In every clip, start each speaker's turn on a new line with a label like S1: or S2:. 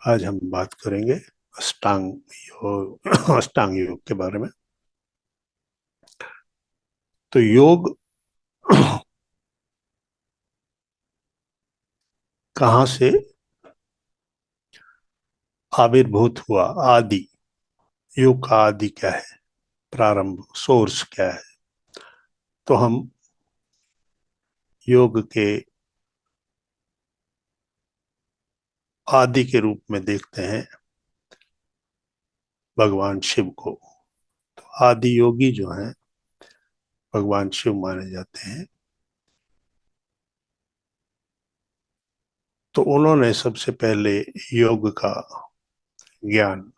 S1: आज हम बात करेंगे अष्टांग योग अष्टांग योग के बारे में। तो योग कहाँ से आविर्भूत हुआ? आदि, योग का आदि क्या है, प्रारंभ, सोर्स क्या है? तो हम योग के आदि के रूप में देखते हैं भगवान शिव को। तो आदि योगी जो हैं भगवान शिव माने जाते हैं। तो उन्होंने सबसे पहले योग का ज्ञान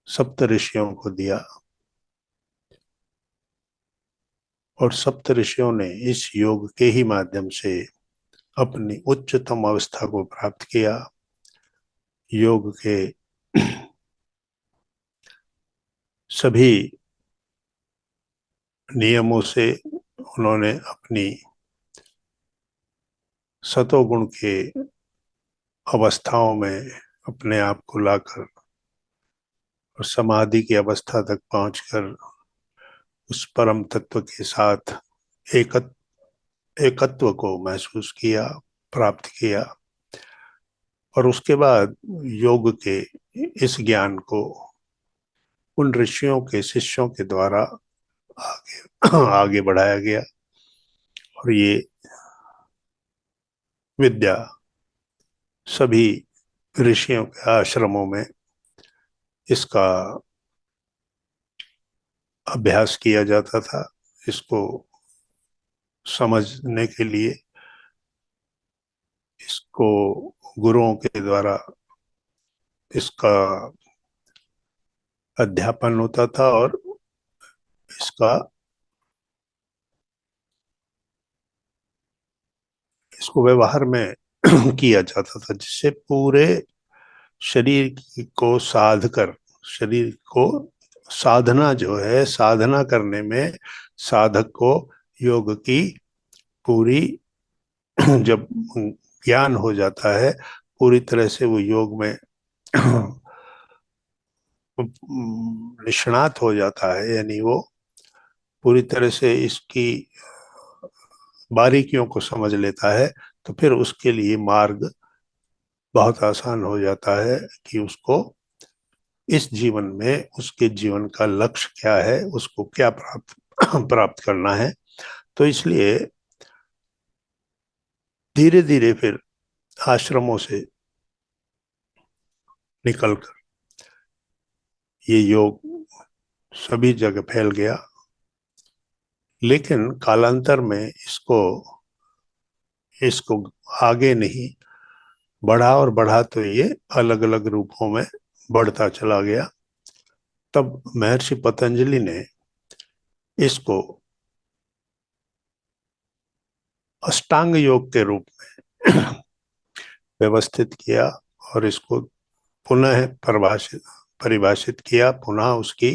S1: सप्त ऋषियों को दिया और सप्त ऋषियों ने इस योग के ही माध्यम से अपनी उच्चतम अवस्था को प्राप्त किया। योग के सभी नियमों से उन्होंने अपनी सतोगुण के अवस्थाओं में अपने आप को लाकर और समाधि की अवस्था तक पहुंचकर उस परम तत्व के साथ एकत्व को महसूस किया, प्राप्त किया। और उसके बाद योग के इस ज्ञान को उन ऋषियों के शिष्यों के द्वारा आगे आगे बढ़ाया गया और ये विद्या सभी ऋषियों के आश्रमों में इसका अभ्यास किया जाता था। इसको समझने के लिए इसको गुरुओं के द्वारा इसका अध्यापन होता था और इसका इसको व्यवहार में किया जाता था, जिससे पूरे शरीर को साध कर शरीर को साधना जो है, साधना करने में साधक को योग की पूरी जब ज्ञान हो जाता है, पूरी तरह से वो योग में निष्णात हो जाता है, यानी वो पूरी तरह से इसकी बारीकियों को समझ लेता है। तो फिर उसके लिए मार्ग बहुत आसान हो जाता है कि उसको इस जीवन में उसके जीवन का लक्ष्य क्या है, उसको क्या प्राप्त प्राप्त करना है। तो इसलिए धीरे धीरे फिर आश्रमों से निकलकर ये योग सभी जगह फैल गया। लेकिन कालांतर में इसको इसको आगे नहीं बढ़ा और बढ़ा, तो ये अलग अलग रूपों में बढ़ता चला गया। तब महर्षि पतंजलि ने इसको अष्टांग योग के रूप में व्यवस्थित किया और इसको पुनः परिभाषित किया, पुनः उसकी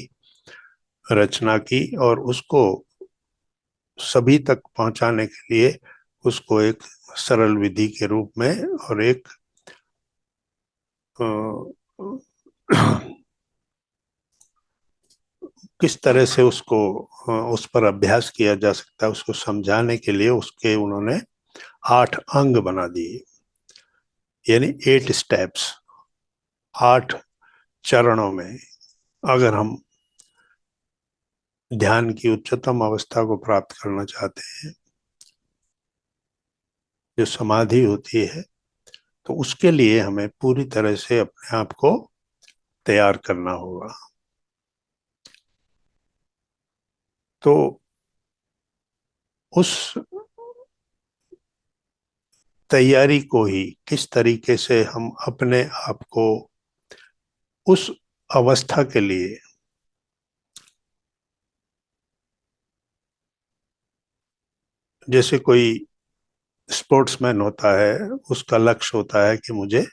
S1: रचना की और उसको सभी तक पहुंचाने के लिए उसको एक सरल विधि के रूप में और एक किस तरह से उसको उस पर अभ्यास किया जा सकता है उसको समझाने के लिए उसके उन्होंने 8 अंग बना दिए, यानी 8 स्टेप्स, 8 चरणों में। अगर हम ध्यान की उच्चतम अवस्था को प्राप्त करना चाहते हैं, जो समाधि होती है, तो उसके लिए हमें पूरी तरह से अपने आप को तैयार करना होगा। तो उस तैयारी को ही किस तरीके से हम अपने आप को उस अवस्था के लिए, जैसे कोई स्पोर्ट्समैन होता है, उसका लक्ष्य होता है कि मुझे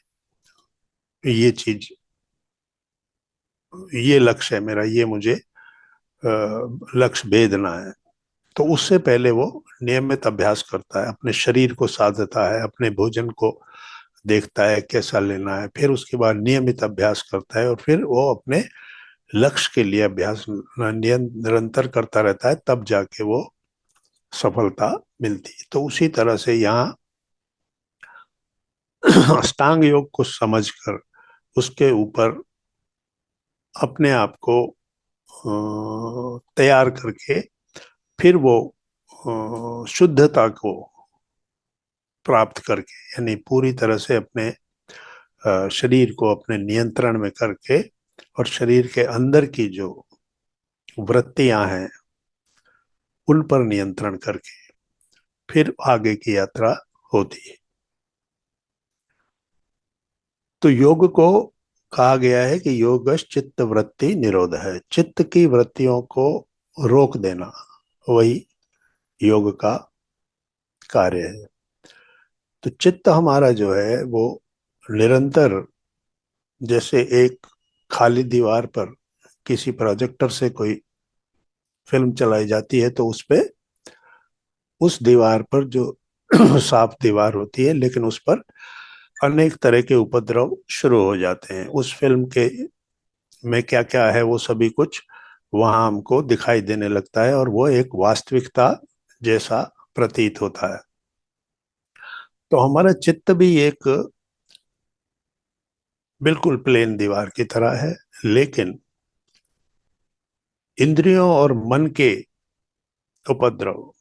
S1: ये चीज, ये लक्ष्य है मेरा, ये मुझे लक्ष्य भेदना है। तो उससे पहले वो नियमित अभ्यास करता है, अपने शरीर को साधता है, अपने भोजन को देखता है कैसा लेना है, फिर उसके बाद नियमित अभ्यास करता है और फिर वो अपने लक्ष्य के लिए अभ्यास निरंतर करता रहता है, तब जाके वो सफलता मिलती है। तो उसी तरह से यहाँ अष्टांग योग को समझकर उसके ऊपर अपने आप को तैयार करके फिर वो शुद्धता को प्राप्त करके, यानी पूरी तरह से अपने शरीर को अपने नियंत्रण में करके और शरीर के अंदर की जो वृत्तियां हैं उन पर नियंत्रण करके फिर आगे की यात्रा होती है। तो योग को कहा गया है कि योगश चित्त वृत्ति निरोध है, चित्त की वृत्तियों को रोक देना वही योग का कार्य है। तो चित्त हमारा जो है वो निरंतर, जैसे एक खाली दीवार पर किसी प्रोजेक्टर से कोई फिल्म चलाई जाती है तो उस पे, उस दीवार पर जो साफ दीवार होती है लेकिन उस पर अनेक तरह के उपद्रव शुरू हो जाते हैं, उस फिल्म के में क्या क्या है वो सभी कुछ वहां हमको दिखाई देने लगता है और वो एक वास्तविकता जैसा प्रतीत होता है। तो हमारा चित्त भी एक बिल्कुल प्लेन दीवार की तरह है, लेकिन इंद्रियों और मन के उपद्रव,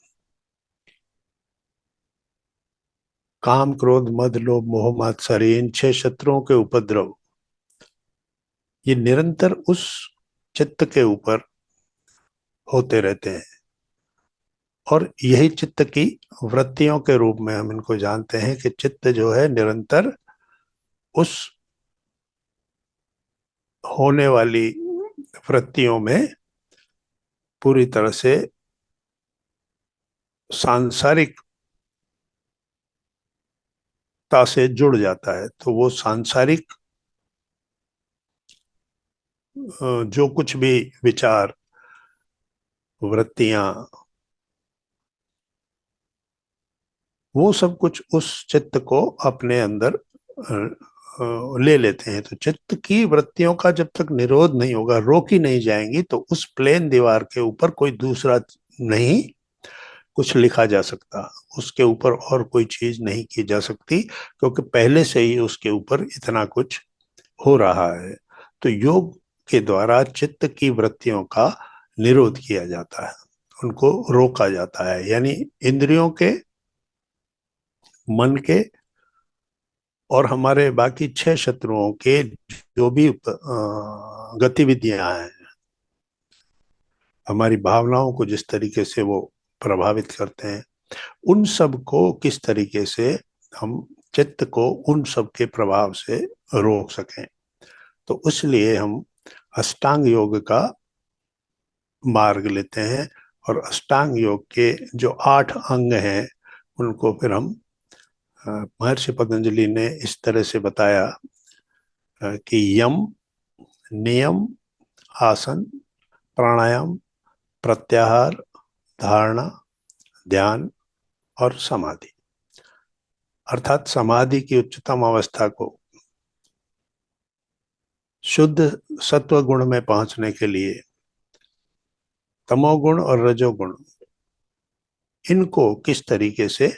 S1: काम क्रोध मद लोभ मोह मात्सर्य, इन 6 शत्रुओं के उपद्रव ये निरंतर उस चित्त के ऊपर होते रहते हैं। और यही चित्त की वृत्तियों के रूप में हम इनको जानते हैं कि चित्त जो है निरंतर उस होने वाली वृत्तियों में पूरी तरह से सांसारिकता से जुड़ जाता है। तो वो सांसारिक जो कुछ भी विचार, वृत्तियां, वो सब कुछ उस चित्त को अपने अंदर ले लेते हैं। तो चित्त की वृत्तियों का जब तक निरोध नहीं होगा, रोकी नहीं जाएंगी, तो उस प्लेन दीवार के ऊपर कोई दूसरा नहीं कुछ लिखा जा सकता, उसके ऊपर और कोई चीज नहीं की जा सकती, क्योंकि पहले से ही उसके ऊपर इतना कुछ हो रहा है। तो योग के द्वारा चित्त की वृत्तियों का निरोध किया जाता है, उनको रोका जाता है, यानी इंद्रियों के, मन के और हमारे बाकी 6 शत्रुओं के जो भी गतिविधियां हैं, हमारी भावनाओं को जिस तरीके से वो प्रभावित करते हैं, उन सब को किस तरीके से हम चित्त को उन सब के प्रभाव से रोक सकें। तो इसलिए हम अष्टांग योग का मार्ग लेते हैं। और अष्टांग योग के जो 8 अंग हैं उनको फिर हम महर्षि पतंजलि ने इस तरह से बताया कि यम, नियम, आसन, प्राणायाम, प्रत्याहार, धारणा, ध्यान और समाधि। अर्थात समाधि की उच्चतम अवस्था को शुद्ध सत्व गुण में पहुंचने के लिए तमोगुण और रजोगुण, इनको किस तरीके से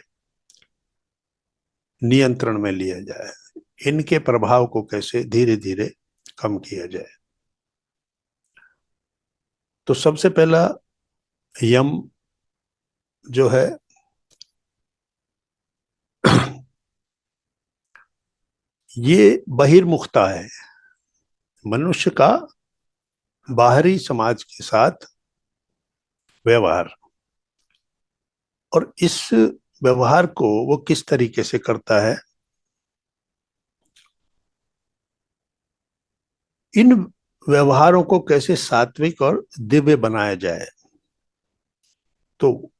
S1: नियंत्रण में लिया जाए, इनके प्रभाव को कैसे धीरे धीरे कम किया जाए। तो सबसे पहला यम जो है ये बहिर्मुखता है, मनुष्य का बाहरी समाज के साथ व्यवहार। और इस व्यवहार को वो किस तरीके से करता है, इन व्यवहारों को कैसे सात्विक और दिव्य बनाया जाए। तो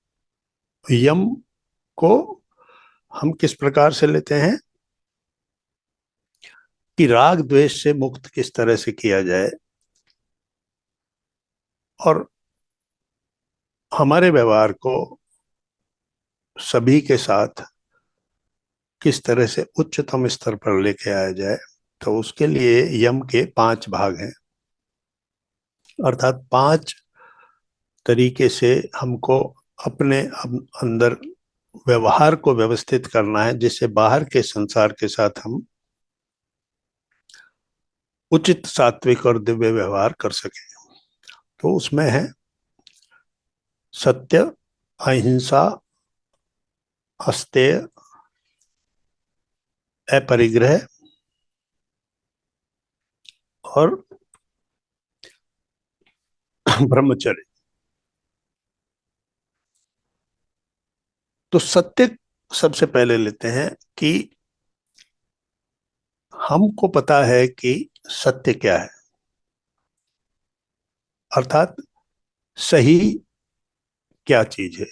S1: यम को हम किस प्रकार से लेते हैं कि राग द्वेष से मुक्त किस तरह से किया जाए, और हमारे व्यवहार को सभी के साथ किस तरह से उच्चतम स्तर पर लेके आया जाए, तो उसके लिए यम के 5 भाग हैं। अर्थात 5 तरीके से हमको अपने अंदर व्यवहार को व्यवस्थित करना है, जिससे बाहर के संसार के साथ हम उचित, सात्विक और दिव्य व्यवहार कर सकें। तो उसमें है सत्य, अहिंसा, अस्तेय, अपरिग्रह और ब्रह्मचर्य। तो सत्य सबसे पहले लेते हैं कि हमको पता है कि सत्य क्या है, अर्थात सही क्या चीज है।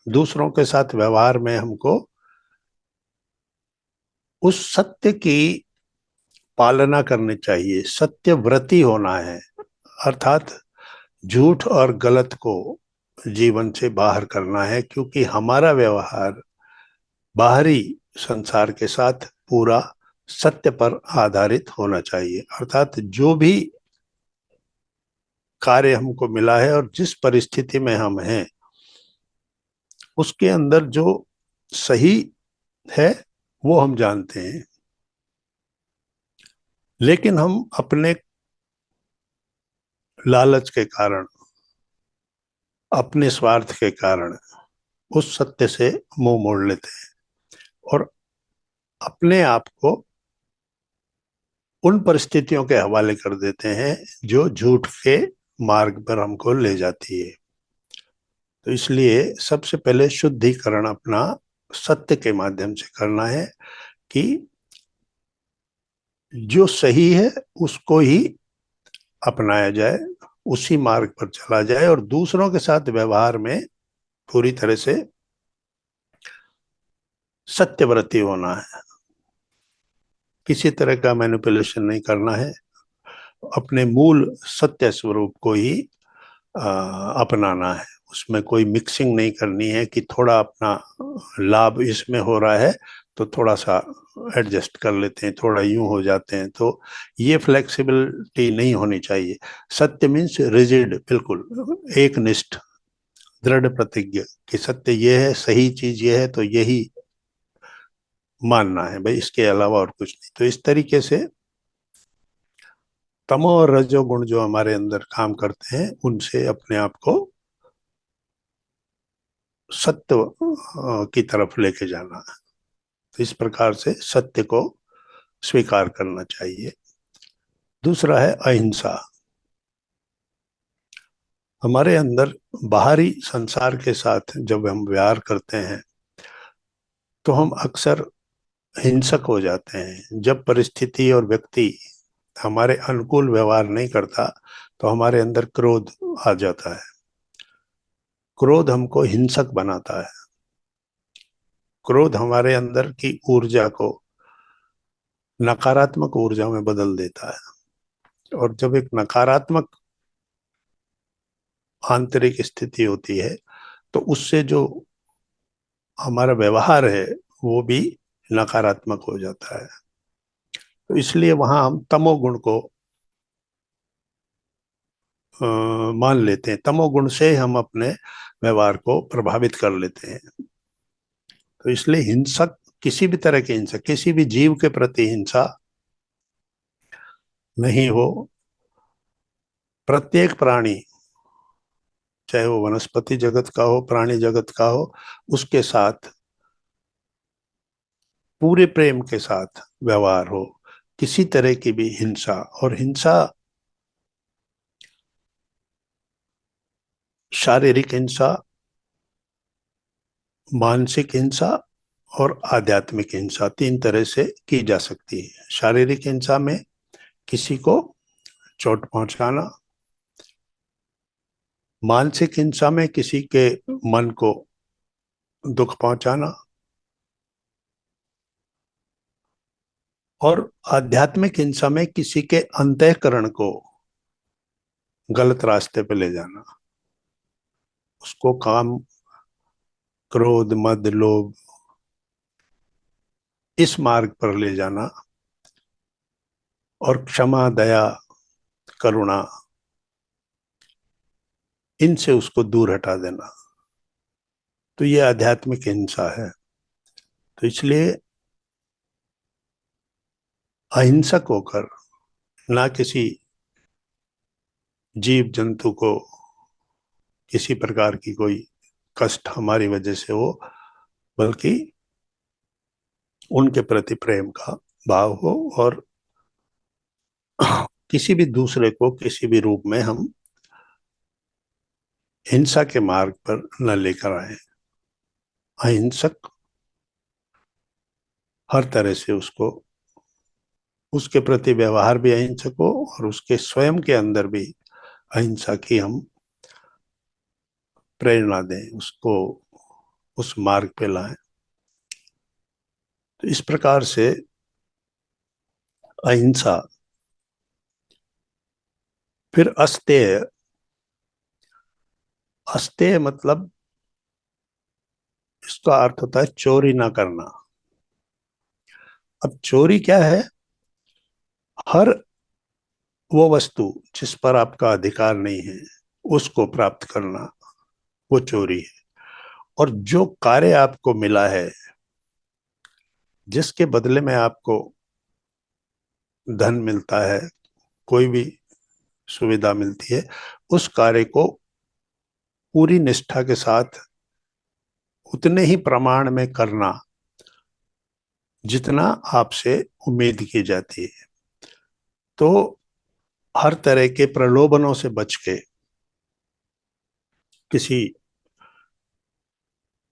S1: दूसरों के साथ व्यवहार में हमको उस सत्य की पालना करनी चाहिए, सत्यव्रती होना है। अर्थात झूठ और गलत को जीवन से बाहर करना है, क्योंकि हमारा व्यवहार बाहरी संसार के साथ पूरा सत्य पर आधारित होना चाहिए। अर्थात जो भी कार्य हमको मिला है और जिस परिस्थिति में हम हैं, उसके अंदर जो सही है वो हम जानते हैं, लेकिन हम अपने लालच के कारण, अपने स्वार्थ के कारण उस सत्य से मुंह मोड़ लेते हैं और अपने आप को उन परिस्थितियों के हवाले कर देते हैं जो झूठ के मार्ग पर हमको ले जाती है। तो इसलिए सबसे पहले शुद्धिकरण अपना सत्य के माध्यम से करना है कि जो सही है उसको ही अपनाया जाए, उसी मार्ग पर चला जाए और दूसरों के साथ व्यवहार में पूरी तरह से सत्यव्रती होना है। किसी तरह का मैनिपुलेशन नहीं करना है, अपने मूल सत्य स्वरूप को ही अपनाना है। उसमें कोई मिक्सिंग नहीं करनी है कि थोड़ा अपना लाभ इसमें हो रहा है तो थोड़ा सा एडजस्ट कर लेते हैं, थोड़ा यूं हो जाते हैं। तो ये फ्लेक्सिबिलिटी नहीं होनी चाहिए। सत्य मीन्स रिजिड, बिल्कुल एक निष्ठ, दृढ़ प्रतिज्ञ कि सत्य ये है, सही चीज ये है तो यही मानना है भाई, इसके अलावा और कुछ नहीं। तो इस तरीके से तमो और रजोगुण जो हमारे अंदर काम करते हैं, उनसे अपने आप को सत्य की तरफ लेके जाना है। तो इस प्रकार से सत्य को स्वीकार करना चाहिए। दूसरा है अहिंसा। हमारे अंदर बाहरी संसार के साथ जब हम व्यवहार करते हैं तो हम अक्सर हिंसक हो जाते हैं। जब परिस्थिति और व्यक्ति हमारे अनुकूल व्यवहार नहीं करता तो हमारे अंदर क्रोध आ जाता है। क्रोध हमको हिंसक बनाता है। क्रोध हमारे अंदर की ऊर्जा को नकारात्मक ऊर्जा में बदल देता है, और जब एक नकारात्मक आंतरिक स्थिति होती है तो उससे जो हमारा व्यवहार है वो भी नकारात्मक हो जाता है। तो इसलिए वहां हम तमोगुण को मान लेते हैं। तमोगुण से हम अपने व्यवहार को प्रभावित कर लेते हैं। तो इसलिए हिंसक, किसी भी तरह की हिंसा, किसी भी जीव के प्रति हिंसा नहीं हो। प्रत्येक प्राणी, चाहे वो वनस्पति जगत का हो, प्राणी जगत का हो, उसके साथ पूरे प्रेम के साथ व्यवहार हो। किसी तरह की भी हिंसा, और हिंसा शारीरिक हिंसा, मानसिक हिंसा और आध्यात्मिक हिंसा, 3 तरह से की जा सकती है। शारीरिक हिंसा में किसी को चोट पहुंचाना, मानसिक हिंसा में किसी के मन को दुख पहुंचाना, और आध्यात्मिक हिंसा में किसी के अंतःकरण को गलत रास्ते पे ले जाना, उसको काम, क्रोध, मद, लोभ इस मार्ग पर ले जाना और क्षमा, दया, करुणा, इनसे उसको दूर हटा देना, तो ये आध्यात्मिक हिंसा है। तो इसलिए अहिंसक होकर, ना किसी जीव जंतु को किसी प्रकार की कोई कष्ट हमारी वजह से हो, बल्कि उनके प्रति प्रेम का भाव हो, और किसी भी दूसरे को किसी भी रूप में हम हिंसा के मार्ग पर न लेकर आए। अहिंसक हर तरह से उसको, उसके प्रति व्यवहार भी अहिंसक हो, और उसके स्वयं के अंदर भी अहिंसा की हम प्रेरणा दें, उसको उस मार्ग पे लाएं। तो इस प्रकार से अहिंसा। फिर अस्तेय। अस्तेय मतलब, इसका अर्थ होता है चोरी ना करना। अब चोरी क्या है? हर वो वस्तु जिस पर आपका अधिकार नहीं है, उसको प्राप्त करना, वो चोरी है। और जो कार्य आपको मिला है, जिसके बदले में आपको धन मिलता है, कोई भी सुविधा मिलती है, उस कार्य को पूरी निष्ठा के साथ उतने ही प्रमाण में करना जितना आपसे उम्मीद की जाती है। तो हर तरह के प्रलोभनों से बच के, किसी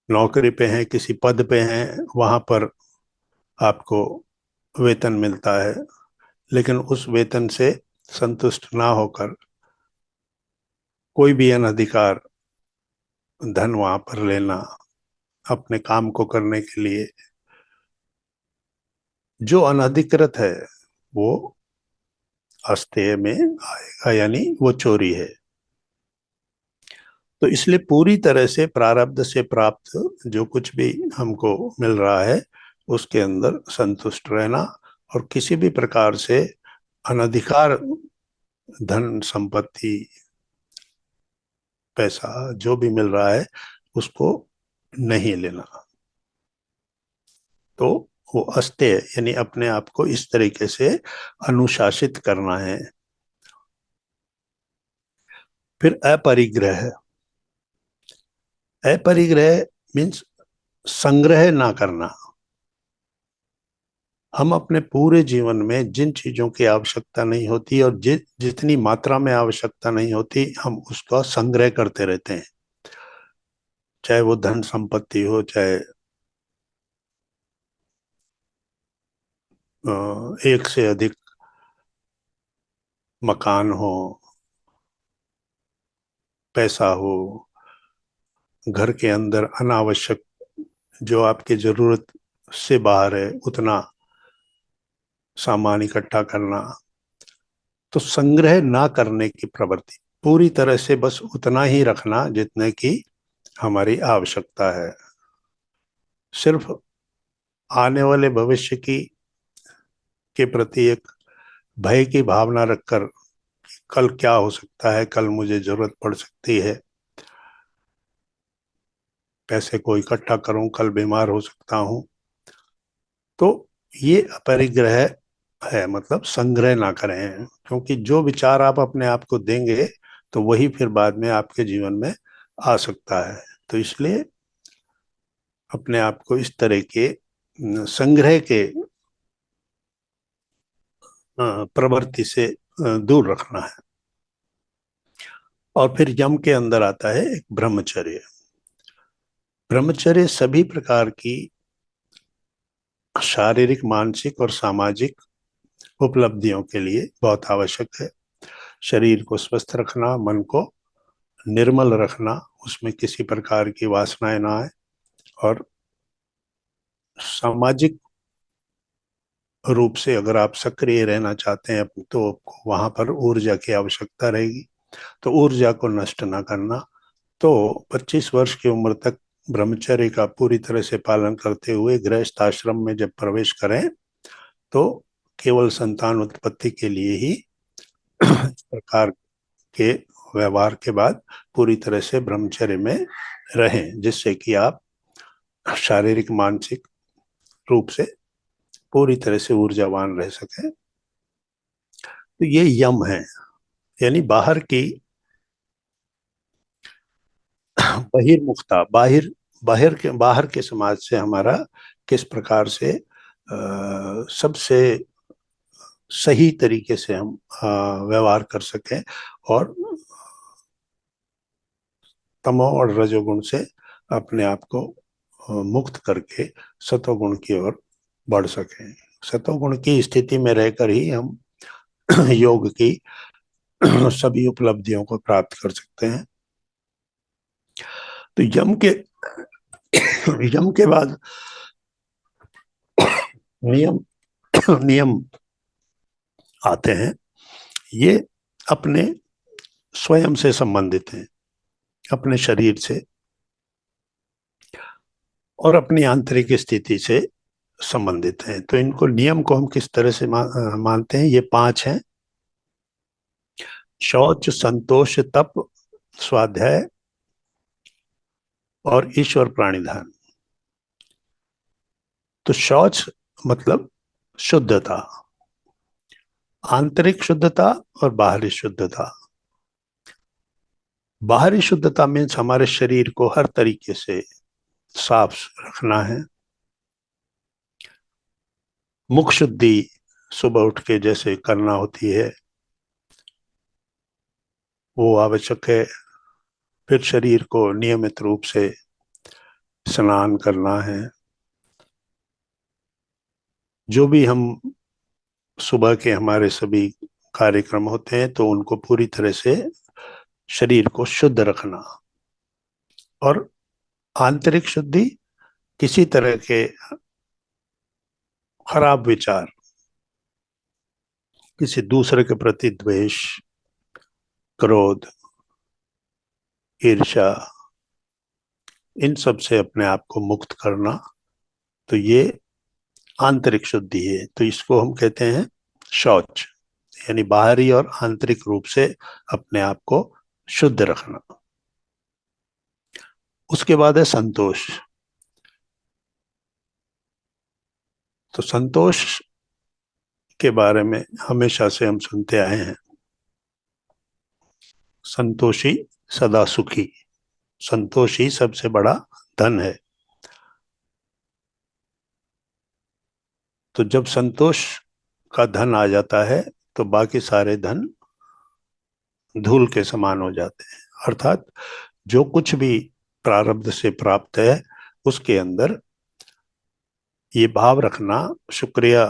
S1: नौकरी पे हैं, किसी पद पे हैं, वहां पर आपको वेतन मिलता है, लेकिन उस वेतन से संतुष्ट ना होकर कोई भी अनधिकार धन वहां पर लेना अपने काम को करने के लिए, जो अनधिकृत है, वो अस्तेय में आएगा, यानी वो चोरी है। तो इसलिए पूरी तरह से प्रारब्ध से प्राप्त जो कुछ भी हमको मिल रहा है, उसके अंदर संतुष्ट रहना, और किसी भी प्रकार से अनधिकार धन संपत्ति, पैसा जो भी मिल रहा है, उसको नहीं लेना। तो वो अस्तेय यानी अपने आप को इस तरीके से अनुशासित करना है। फिर अपरिग्रह। अपरिग्रह मीन्स संग्रह ना करना। हम अपने पूरे जीवन में जिन चीजों की आवश्यकता नहीं होती, और जितनी मात्रा में आवश्यकता नहीं होती, हम उसका संग्रह करते रहते हैं। चाहे वो धन संपत्ति हो, चाहे एक से अधिक मकान हो, पैसा हो, घर के अंदर अनावश्यक जो आपकी जरूरत से बाहर है उतना सामान इकट्ठा करना। तो संग्रह ना करने की प्रवृत्ति, पूरी तरह से बस उतना ही रखना जितने की हमारी आवश्यकता है। सिर्फ आने वाले भविष्य की के प्रति एक भय की भावना रखकर, कल क्या हो सकता है, कल मुझे जरूरत पड़ सकती है, पैसे को इकट्ठा करूं, कल बीमार हो सकता हूं। तो ये अपरिग्रह है, मतलब संग्रह ना करें, क्योंकि जो विचार आप अपने आप को देंगे, तो वही फिर बाद में आपके जीवन में आ सकता है। तो इसलिए अपने आप को इस तरह के संग्रह के प्रवृत्ति से दूर रखना है। और फिर यम के अंदर आता है एक ब्रह्मचर्य। ब्रह्मचर्य सभी प्रकार की शारीरिक, मानसिक और सामाजिक उपलब्धियों के लिए बहुत आवश्यक है। शरीर को स्वस्थ रखना, मन को निर्मल रखना, उसमें किसी प्रकार की वासनाएं ना आए, और सामाजिक रूप से अगर आप सक्रिय रहना चाहते हैं तो आपको वहां पर ऊर्जा की आवश्यकता रहेगी। तो ऊर्जा को नष्ट ना करना। तो 25 वर्ष की उम्र तक ब्रह्मचर्य का पूरी तरह से पालन करते हुए गृहस्थ आश्रम में जब प्रवेश करें तो केवल संतान उत्पत्ति के लिए ही इस प्रकार के व्यवहार के बाद पूरी तरह से ब्रह्मचर्य में रहें, जिससे कि आप शारीरिक मानसिक रूप से पूरी तरह से ऊर्जावान रह सकें। तो ये यम है, यानी बाहर की बहिर्मुखता, बाहर के समाज से हमारा किस प्रकार से सबसे सही तरीके से हम व्यवहार कर सकें और तमो और रजोगुण से अपने आप को मुक्त करके सतोगुण की ओर बढ़ सकें। सतोगुण की स्थिति में रहकर ही हम योग की सभी उपलब्धियों को प्राप्त कर सकते हैं। तो यम के बाद नियम नियम आते हैं। ये अपने स्वयं से संबंधित हैं, अपने शरीर से और अपनी आंतरिक स्थिति से संबंधित हैं। तो इनको नियम को हम किस तरह से मानते हैं? ये 5 हैं: शौच, संतोष, तप, स्वाध्याय और ईश्वर प्राणिधान। तो शौच मतलब शुद्धता, आंतरिक शुद्धता और बाहरी शुद्धता। बाहरी शुद्धता मीन्स हमारे शरीर को हर तरीके से साफ रखना है। मुख शुद्धि सुबह उठ के जैसे करना होती है वो आवश्यक है। फिर शरीर को नियमित रूप से स्नान करना है। जो भी हम सुबह के हमारे सभी कार्यक्रम होते हैं तो उनको पूरी तरह से शरीर को शुद्ध रखना। और आंतरिक शुद्धि, किसी तरह के खराब विचार, किसी दूसरे के प्रति द्वेष, क्रोध, ईर्ष्या, इन सब से अपने आप को मुक्त करना। तो ये आंतरिक शुद्धि है। तो इसको हम कहते हैं शौच, यानी बाहरी और आंतरिक रूप से अपने आप को शुद्ध रखना। उसके बाद है संतोष। तो संतोष के बारे में हमेशा से हम सुनते आए हैं, संतोषी सदा सुखी। संतोषी सबसे बड़ा धन है। तो जब संतोष का धन आ जाता है तो बाकी सारे धन धूल के समान हो जाते हैं। अर्थात जो कुछ भी प्रारब्ध से प्राप्त है उसके अंदर ये भाव रखना, शुक्रिया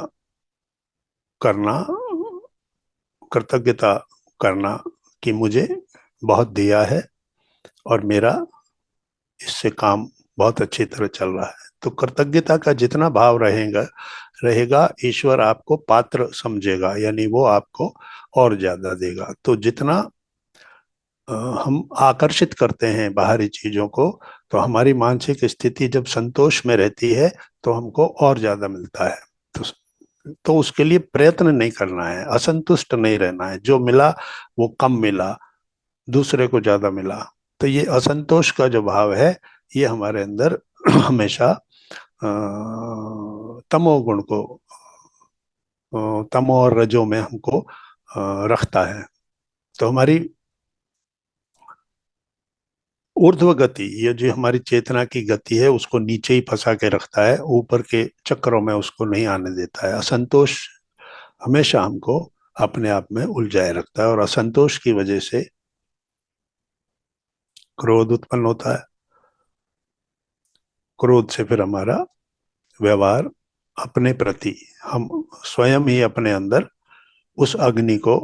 S1: करना, कृतज्ञता करना कि मुझे बहुत दिया है और मेरा इससे काम बहुत अच्छी तरह चल रहा है। तो कृतज्ञता का जितना भाव रहेगा रहेगा ईश्वर आपको पात्र समझेगा, यानी वो आपको और ज्यादा देगा। तो जितना हम आकर्षित करते हैं बाहरी चीजों को, तो हमारी मानसिक स्थिति जब संतोष में रहती है तो हमको और ज्यादा मिलता है। तो उसके लिए प्रयत्न नहीं करना है, असंतुष्ट नहीं रहना है। जो मिला वो कम मिला, दूसरे को ज्यादा मिला। तो ये असंतोष का जो भाव है ये हमारे अंदर हमेशा तमोगुण को, तमो और रजो में हमको रखता है। तो हमारी ऊर्ध्व गति, ये जो हमारी चेतना की गति है उसको नीचे ही फंसा के रखता है, ऊपर के चक्रों में उसको नहीं आने देता है। असंतोष हमेशा हमको अपने आप में उलझाए रखता है और असंतोष की वजह से क्रोध उत्पन्न होता है। क्रोध से फिर हमारा व्यवहार अपने प्रति, हम स्वयं ही अपने अंदर उस अग्नि को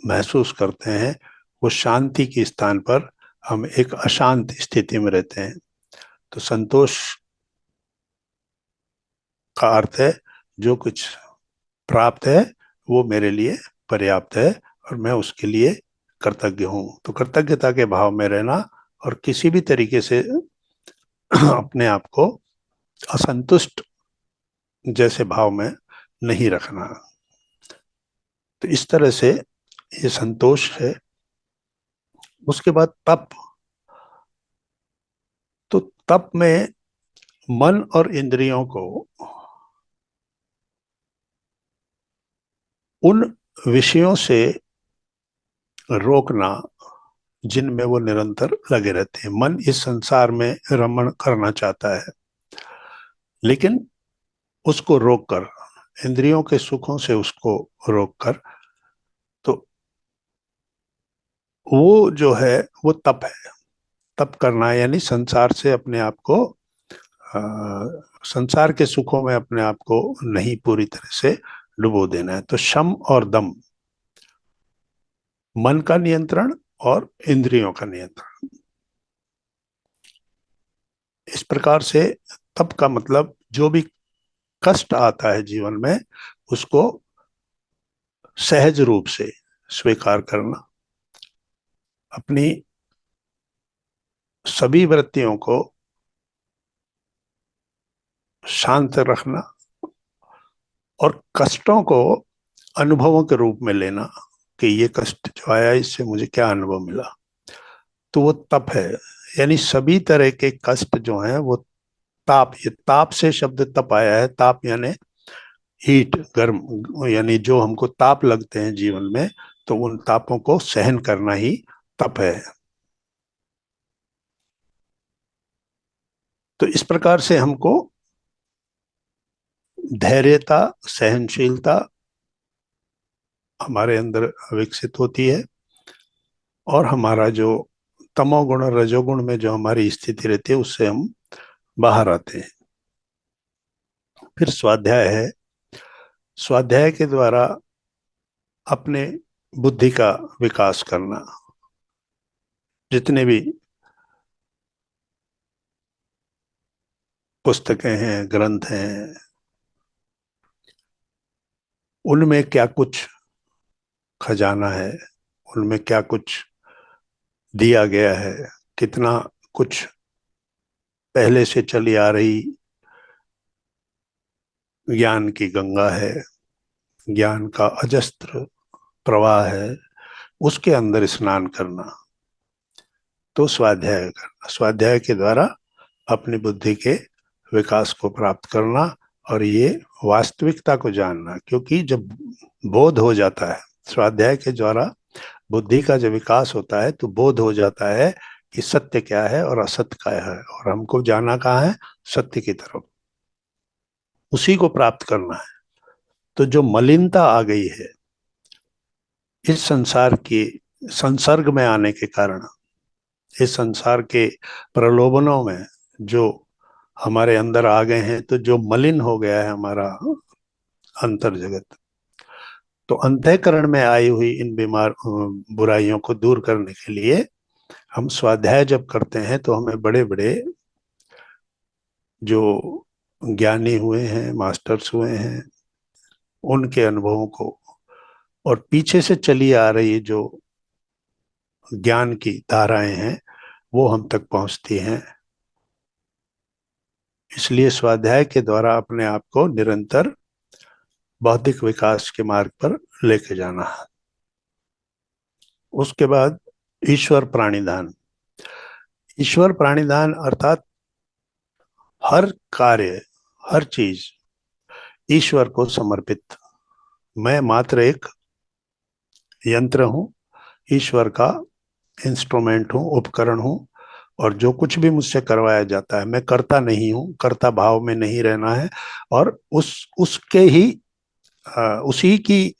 S1: महसूस करते हैं। उस शांति के स्थान पर हम एक अशांत स्थिति में रहते हैं। तो संतोष का अर्थ है जो कुछ प्राप्त है वो मेरे लिए पर्याप्त है और मैं उसके लिए कृतज्ञ हूँ। तो कृतज्ञता के भाव में रहना और किसी भी तरीके से अपने आप को असंतुष्ट जैसे भाव में नहीं रखना। तो इस तरह से ये संतोष है। उसके बाद तप। तो तप में मन और इंद्रियों को उन विषयों से रोकना जिनमें वो निरंतर लगे रहते हैं। मन इस संसार में रमण करना चाहता है, लेकिन उसको रोककर, इंद्रियों के सुखों से उसको रोककर, तो वो जो है वो तप है। तप करना यानी संसार से अपने आप को, संसार के सुखों में अपने आप को नहीं पूरी तरह से डुबो देना है। तो शम और दम, मन का नियंत्रण और इंद्रियों का नियंत्रण। इस प्रकार से तप का मतलब जो भी कष्ट आता है जीवन में, उसको सहज रूप से स्वीकार करना, अपनी सभी वृत्तियों को शांत रखना और कष्टों को अनुभवों के रूप में लेना कि ये कष्ट जो आया इससे मुझे क्या अनुभव मिला। तो वो तप है। यानी सभी तरह के कष्ट जो हैं वो ताप, ये ताप से शब्द तप आया है। ताप यानी हीट, गर्म, यानी जो हमको ताप लगते हैं जीवन में, तो उन तापों को सहन करना ही तप है। तो इस प्रकार से हमको धैर्यता, सहनशीलता हमारे अंदर विकसित होती है, और हमारा जो तमोगुण और रजोगुण में जो हमारी स्थिति रहती है उससे हम बाहर आते हैं। फिर स्वाध्याय है। स्वाध्याय के द्वारा अपने बुद्धि का विकास करना। जितने भी पुस्तकें हैं, ग्रंथ हैं, उनमें क्या कुछ खजाना है, उनमें क्या कुछ दिया गया है, कितना कुछ पहले से चली आ रही ज्ञान की गंगा है, ज्ञान का अजस्त्र प्रवाह है, उसके अंदर स्नान करना। तो स्वाध्याय करना, स्वाध्याय के द्वारा अपनी बुद्धि के विकास को प्राप्त करना, और ये वास्तविकता को जानना। क्योंकि जब बोध हो जाता है, स्वाध्याय के द्वारा बुद्धि का जब विकास होता है, तो बोध हो जाता है कि सत्य क्या है और असत्य क्या है, और हमको जाना कहाँ है, सत्य की तरफ, उसी को प्राप्त करना है। तो जो मलिनता आ गई है इस संसार की संसर्ग में आने के कारण, इस संसार के प्रलोभनों में जो हमारे अंदर आ गए हैं, तो जो मलिन हो गया है हमारा अंतर जगत, तो अंतःकरण में आई हुई इन बीमार बुराइयों को दूर करने के लिए हम स्वाध्याय जब करते हैं, तो हमें बड़े बड़े जो ज्ञानी हुए हैं, मास्टर्स हुए हैं, उनके अनुभवों को, और पीछे से चली आ रही जो ज्ञान की धाराएं हैं, वो हम तक पहुंचती हैं। इसलिए स्वाध्याय के द्वारा अपने आप को निरंतर बौद्धिक विकास के मार्ग पर लेके जाना है। उसके बाद ईश्वर प्राणिधान। ईश्वर प्राणिधान अर्थात हर कार्य, हर चीज ईश्वर को समर्पित। मैं मात्र एक यंत्र हूं, ईश्वर का इंस्ट्रूमेंट हूं, उपकरण हूं, और जो कुछ भी मुझसे करवाया जाता है, मैं करता नहीं हूं, कर्ता भाव में नहीं रहना है, और उसके ही उसी की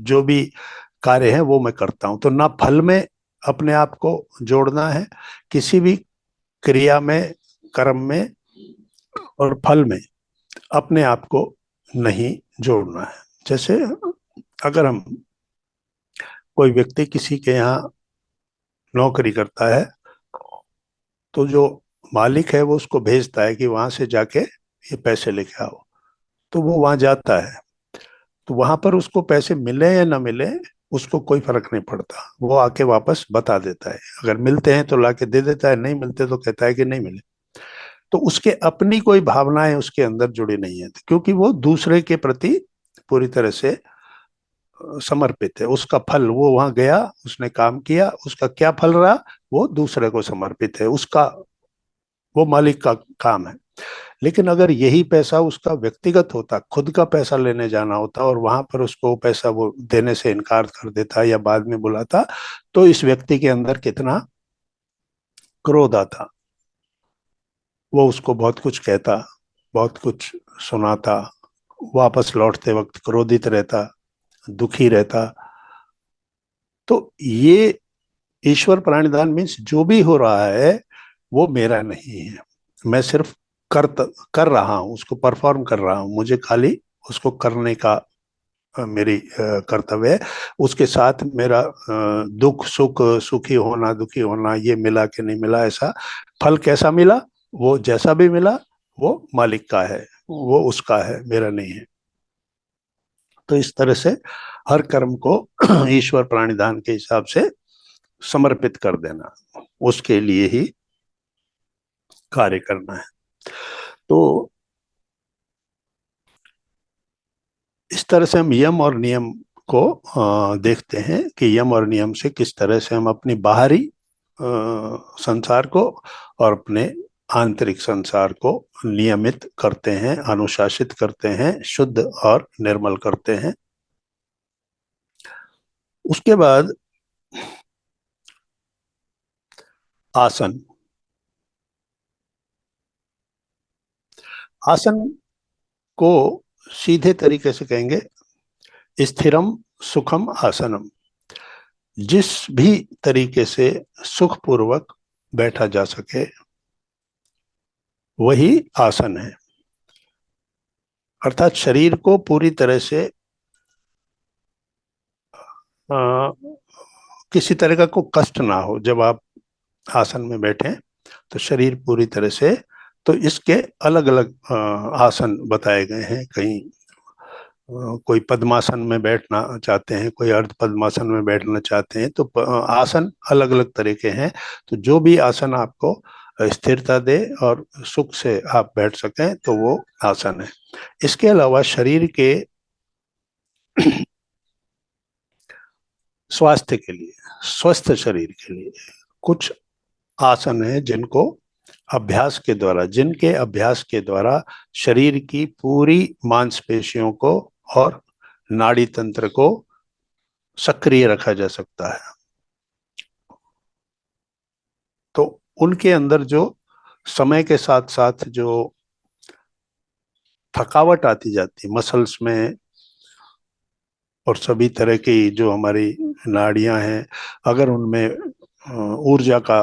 S1: जो भी कार्य है वो मैं करता हूं। तो ना फल में अपने आप को जोड़ना है, किसी भी क्रिया में, कर्म में और फल में अपने आप को नहीं जोड़ना है। जैसे अगर हम, कोई व्यक्ति किसी के यहाँ नौकरी करता है, तो जो मालिक है वो उसको भेजता है कि वहां से जाके ये पैसे लेके आओ। तो वो वहां जाता है, तो वहां पर उसको पैसे मिले या ना मिले उसको कोई फर्क नहीं पड़ता, वो आके वापस बता देता है। अगर मिलते हैं तो लाके दे देता है, नहीं मिलते तो कहता है कि नहीं मिले। तो उसके अपनी कोई भावनाएं उसके अंदर जुड़ी नहीं है, क्योंकि वो दूसरे के प्रति पूरी तरह से समर्पित है। उसका फल, वो वहां गया, उसने काम किया, उसका क्या फल रहा, वो दूसरे को समर्पित है, उसका, वो मालिक का काम है। लेकिन अगर यही पैसा उसका व्यक्तिगत होता, खुद का पैसा लेने जाना होता, और वहां पर उसको पैसा वो देने से इनकार कर देता या बाद में बुलाता, तो इस व्यक्ति के अंदर कितना क्रोध आता। वो उसको बहुत कुछ कहता, बहुत कुछ सुनाता, वापस लौटते वक्त क्रोधित रहता, दुखी रहता। तो ये ईश्वर प्राणिधान मीन्स जो भी हो रहा है वो मेरा नहीं है, मैं सिर्फ कर कर रहा हूँ, उसको परफॉर्म कर रहा हूँ, मुझे खाली उसको करने का मेरी कर्तव्य है। उसके साथ मेरा दुख सुख, सुखी होना दुखी होना, ये मिला कि नहीं मिला, ऐसा फल कैसा मिला, वो जैसा भी मिला, वो मालिक का है, वो उसका है, मेरा नहीं है। तो इस तरह से हर कर्म को ईश्वर प्राणिधान के हिसाब से समर्पित कर देना, उसके लिए ही कार्य करना है। तो इस तरह से हम यम और नियम को देखते हैं कि यम और नियम से किस तरह से हम अपनी बाहरी संसार को और अपने आंतरिक संसार को नियमित करते हैं, अनुशासित करते हैं, शुद्ध और निर्मल करते हैं। उसके बाद आसन। आसन को सीधे तरीके से कहेंगे स्थिरम सुखम आसनम। जिस भी तरीके से सुखपूर्वक बैठा जा सके वही आसन है। अर्थात शरीर को पूरी तरह से आ, किसी तरह का कोई कष्ट ना हो जब आप आसन में बैठे, तो शरीर पूरी तरह से। तो इसके अलग अलग आसन बताए गए हैं। कहीं कोई पद्मासन में बैठना चाहते हैं, कोई अर्ध पद्मासन में बैठना चाहते हैं, तो आसन अलग अलग तरह के हैं। तो जो भी आसन आपको स्थिरता दे और सुख से आप बैठ सकें, तो वो आसन है। इसके अलावा शरीर के स्वास्थ्य के लिए, स्वस्थ शरीर के लिए कुछ आसन है जिनको अभ्यास के द्वारा, जिनके अभ्यास के द्वारा शरीर की पूरी मांसपेशियों को और नाड़ी तंत्र को सक्रिय रखा जा सकता है। तो उनके अंदर जो समय के साथ साथ जो थकावट आती जाती है मसल्स में, और सभी तरह की जो हमारी नाड़ियां हैं, अगर उनमें ऊर्जा का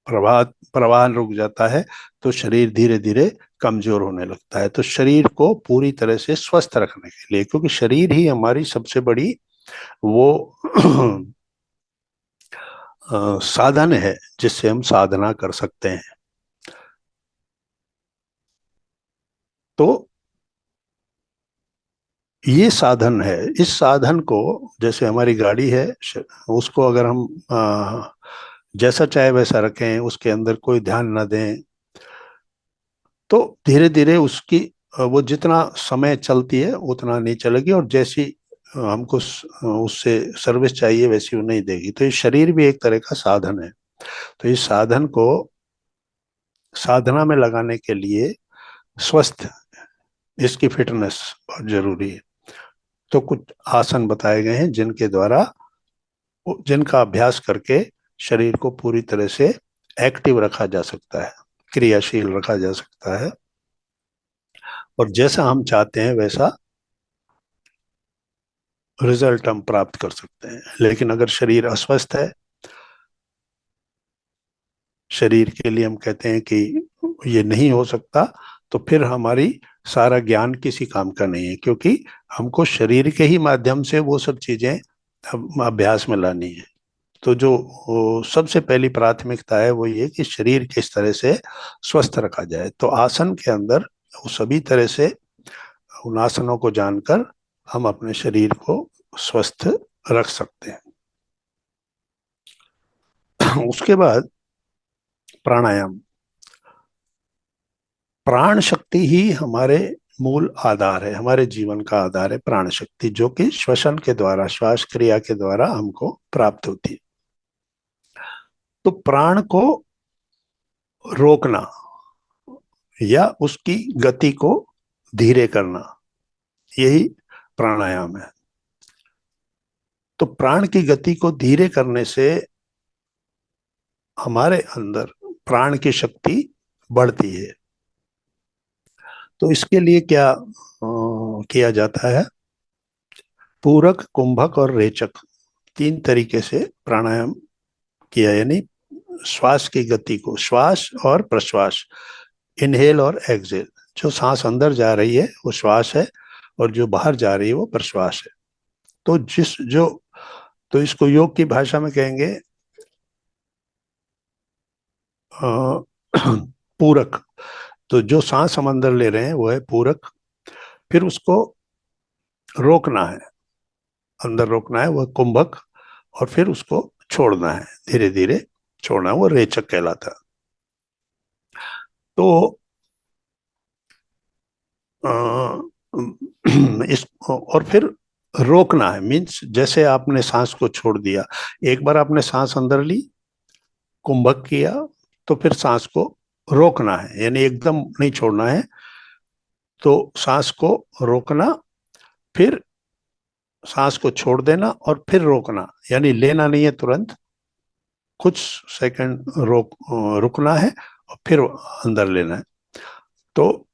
S1: प्रवाह प्रवाह रुक जाता है, तो शरीर धीरे धीरे कमजोर होने लगता है। तो शरीर को पूरी तरह से स्वस्थ रखने के लिए, क्योंकि शरीर ही हमारी सबसे बड़ी वो साधन है जिससे हम साधना कर सकते हैं। तो ये साधन है। इस साधन को, जैसे हमारी गाड़ी है, उसको अगर हम जैसा चाहे वैसा रखें, उसके अंदर कोई ध्यान न दें, तो धीरे धीरे उसकी वो जितना समय चलती है उतना नहीं चलेगी, और जैसी हमको उससे सर्विस चाहिए वैसी वो नहीं देगी। तो ये शरीर भी एक तरह का साधन है। तो इस साधन को साधना में लगाने के लिए स्वस्थ, इसकी फिटनेस बहुत जरूरी है। तो कुछ आसन बताए गए हैं जिनके द्वारा, जिनका अभ्यास करके शरीर को पूरी तरह से एक्टिव रखा जा सकता है, क्रियाशील रखा जा सकता है, और जैसा हम चाहते हैं वैसा रिजल्ट हम प्राप्त कर सकते हैं। लेकिन अगर शरीर अस्वस्थ है, शरीर के लिए हम कहते हैं कि ये नहीं हो सकता, तो फिर हमारी सारा ज्ञान किसी काम का नहीं है, क्योंकि हमको शरीर के ही माध्यम से वो सब चीजें अभ्यास में लानी है। तो जो सबसे पहली प्राथमिकता है वो ये कि शरीर किस तरह से स्वस्थ रखा जाए। तो आसन के अंदर वो सभी तरह से उन आसनों को जानकर हम अपने शरीर को स्वस्थ रख सकते हैं। उसके बाद प्राणायाम। प्राण शक्ति ही हमारे मूल आधार है, हमारे जीवन का आधार है प्राण शक्ति, जो कि श्वसन के द्वारा, श्वास क्रिया के द्वारा हमको प्राप्त होती है। तो प्राण को रोकना या उसकी गति को धीरे करना, यही प्राणायाम है। तो प्राण की गति को धीरे करने से हमारे अंदर प्राण की शक्ति बढ़ती है। तो इसके लिए क्या किया जाता है? पूरक, कुंभक और रेचक, तीन तरीके से प्राणायाम किया, यानी श्वास की गति को, श्वास और प्रश्वास, इनहेल और एक्सहेल। जो सांस अंदर जा रही है वो श्वास है, और जो बाहर जा रही है वो प्रश्वास है। तो तो इसको योग की भाषा में कहेंगे पूरक। तो जो सांस हम अंदर ले रहे हैं वो है पूरक। फिर उसको रोकना है, अंदर रोकना है, वो कुंभक। और फिर उसको छोड़ना है, धीरे धीरे छोड़ना है, वो रेचक कहलाता है। तो इस और फिर रोकना है, मीन्स जैसे आपने सांस को छोड़ दिया, एक बार आपने सांस अंदर ली, कुंभक किया, तो फिर सांस को रोकना है, यानी एकदम नहीं छोड़ना है। तो सांस को रोकना, फिर सांस को छोड़ देना, और फिर रोकना, यानी लेना नहीं है तुरंत, कुछ सेकंड रुकना है और फिर अंदर लेना है। तो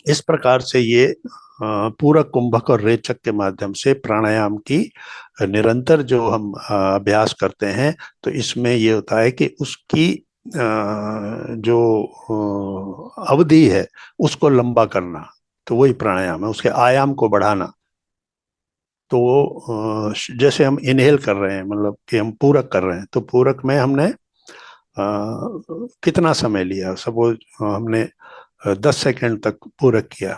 S1: इस प्रकार से ये पूरक, कुंभक और रेचक के माध्यम से प्राणायाम की निरंतर जो हम अभ्यास करते हैं, तो इसमें ये होता है कि उसकी जो अवधि है उसको लंबा करना, तो वही प्राणायाम है, उसके आयाम को बढ़ाना। तो जैसे हम इनहेल कर रहे हैं, मतलब कि हम पूरक कर रहे हैं, तो पूरक में हमने कितना समय लिया, सपोज हमने 10 सेकंड तक पूरक किया,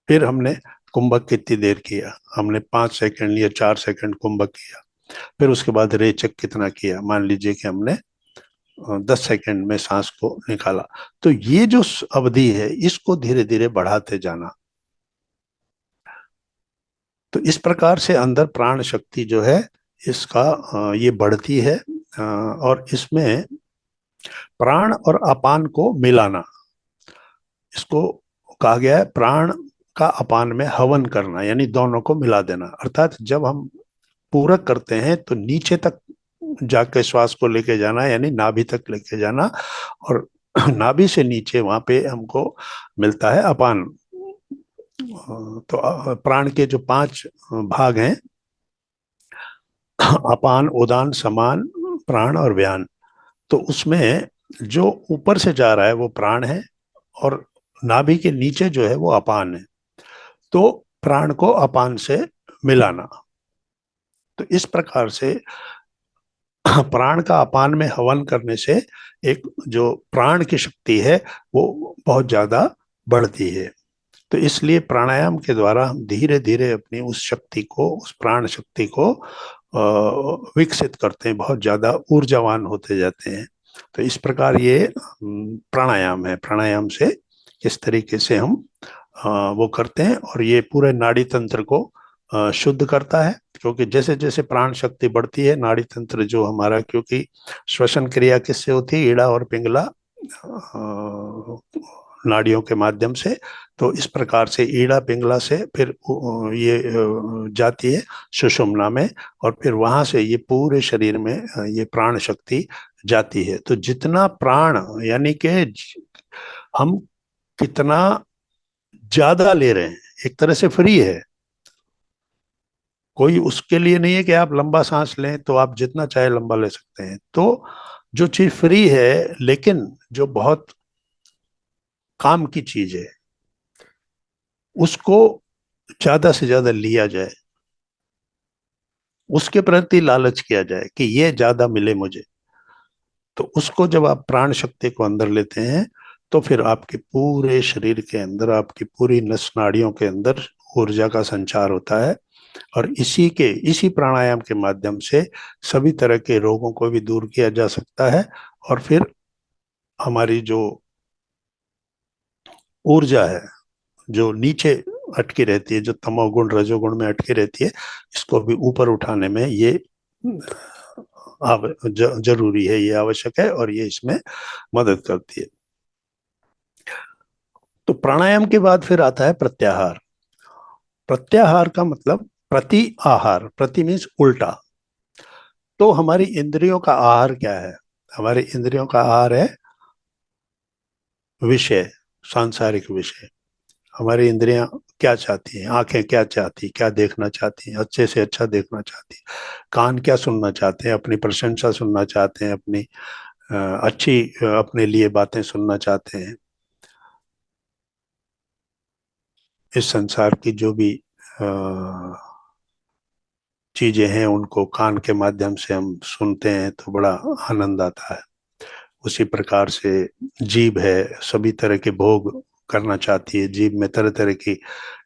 S1: फिर हमने कुंभक कितनी देर किया, हमने 5 सेकंड या 4 सेकंड कुंभक किया, फिर उसके बाद रेचक कितना किया, मान लीजिए कि हमने 10 सेकंड में सांस को निकाला। तो ये जो अवधि है इसको धीरे धीरे बढ़ाते जाना। तो इस प्रकार से अंदर प्राण शक्ति जो है इसका ये बढ़ती है। और इसमें प्राण और अपान को मिलाना, इसको कहा गया है प्राण का अपान में हवन करना, यानी दोनों को मिला देना। अर्थात जब हम पूरक करते हैं तो नीचे तक जाके श्वास को लेके जाना, यानी नाभि तक लेके जाना, और नाभि से नीचे वहां पे हमको मिलता है अपान। तो प्राण के जो 5 भाग हैं, अपान, उदान, समान, प्राण और व्यान, तो उसमें जो ऊपर से जा रहा है वो प्राण है, और नाभि के नीचे जो है वो अपान है। तो प्राण को अपान से मिलाना। तो इस प्रकार से प्राण का अपान में हवन करने से एक जो प्राण की शक्ति है वो बहुत ज्यादा बढ़ती है। तो इसलिए प्राणायाम के द्वारा हम धीरे धीरे अपनी उस शक्ति को, उस प्राण शक्ति को विकसित करते हैं, बहुत ज्यादा ऊर्जावान होते जाते हैं। तो इस प्रकार ये प्राणायाम है। प्राणायाम से इस तरीके से हम वो करते हैं, और ये पूरे नाड़ी तंत्र को शुद्ध करता है। क्योंकि जैसे जैसे प्राण शक्ति बढ़ती है, नाड़ी तंत्र जो हमारा, क्योंकि श्वसन क्रिया किससे होती है? ईड़ा और पिंगला नाड़ियों के माध्यम से। तो इस प्रकार से ईड़ा पिंगला से फिर ये जाती है सुषुम्ना में, और फिर वहां से ये पूरे शरीर में ये प्राण शक्ति जाती है। तो जितना प्राण, यानी कि हम कितना ज्यादा ले रहे हैं, एक तरह से फ्री है। कोई उसके लिए नहीं है कि आप लंबा सांस लें, तो आप जितना चाहे लंबा ले सकते हैं। तो जो चीज फ्री है, लेकिन जो बहुत काम की चीज है, उसको ज्यादा से ज्यादा लिया जाए, उसके प्रति लालच किया जाए कि ये ज्यादा मिले मुझे। तो उसको जब आप प्राण शक्ति को अंदर लेते हैं, तो फिर आपके पूरे शरीर के अंदर, आपकी पूरी नस नाड़ियों के अंदर ऊर्जा का संचार होता है। और इसी प्राणायाम के माध्यम से सभी तरह के रोगों को भी दूर किया जा सकता है। और फिर हमारी जो ऊर्जा है जो नीचे अटकी रहती है, जो तमोगुण रजोगुण में अटकी रहती है, इसको भी ऊपर उठाने में ये जरूरी है, ये आवश्यक है, और ये इसमें मदद करती है। तो प्राणायाम के बाद फिर आता है प्रत्याहार। प्रत्याहार का मतलब प्रति आहार, प्रति मीन्स उल्टा। तो हमारी इंद्रियों का आहार क्या है? हमारी इंद्रियों का आहार है विषय, सांसारिक विषय। हमारी इंद्रियां क्या चाहती हैं? आंखें क्या चाहती, क्या देखना चाहती हैं? अच्छे से अच्छा देखना चाहती हैं। कान क्या सुनना चाहते हैं? अपनी प्रशंसा सुनना चाहते हैं, अपनी अच्छी अपने लिए बातें सुनना चाहते हैं। इस संसार की जो भी चीजें हैं उनको कान के माध्यम से हम सुनते हैं तो बड़ा आनंद आता है। उसी प्रकार से जीभ है, सभी तरह के भोग करना चाहती है। जीभ में तरह तरह की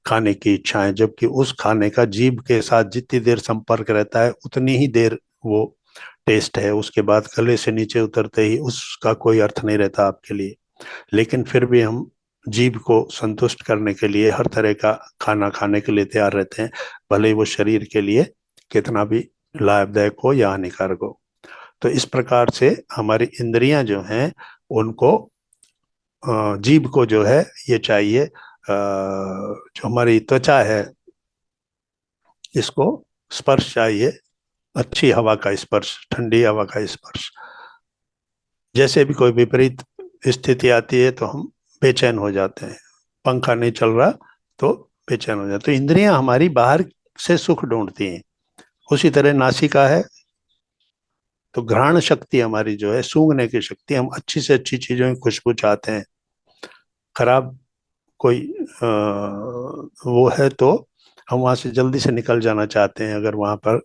S1: खाने की इच्छाएं, जबकि उस खाने का जीभ के साथ जितनी देर संपर्क रहता है उतनी ही देर वो टेस्ट है, उसके बाद गले से नीचे उतरते ही उसका कोई अर्थ नहीं रहता आपके लिए। लेकिन फिर भी हम जीभ को संतुष्ट करने के लिए हर तरह का खाना खाने के लिए तैयार रहते हैं, भले ही वो शरीर के लिए कितना भी लाभदायक हो या हानिकारक हो। तो इस प्रकार से हमारी इंद्रियां जो हैं उनको जीभ को जो है ये चाहिए, जो हमारी त्वचा है इसको स्पर्श चाहिए, अच्छी हवा का स्पर्श, ठंडी हवा का स्पर्श। जैसे भी कोई विपरीत स्थिति आती है तो हम बेचैन हो जाते हैं, पंखा नहीं चल रहा तो बेचैन हो जाते हैं। तो इंद्रियां हमारी बाहर से सुख ढूंढती हैं। उसी तरह नासिका है तो घ्राण शक्ति हमारी जो है, सूंघने की शक्ति, हम अच्छी से अच्छी चीजों की खुशबू चाहते हैं। खराब कोई वो है तो हम वहां से जल्दी से निकल जाना चाहते हैं, अगर वहां पर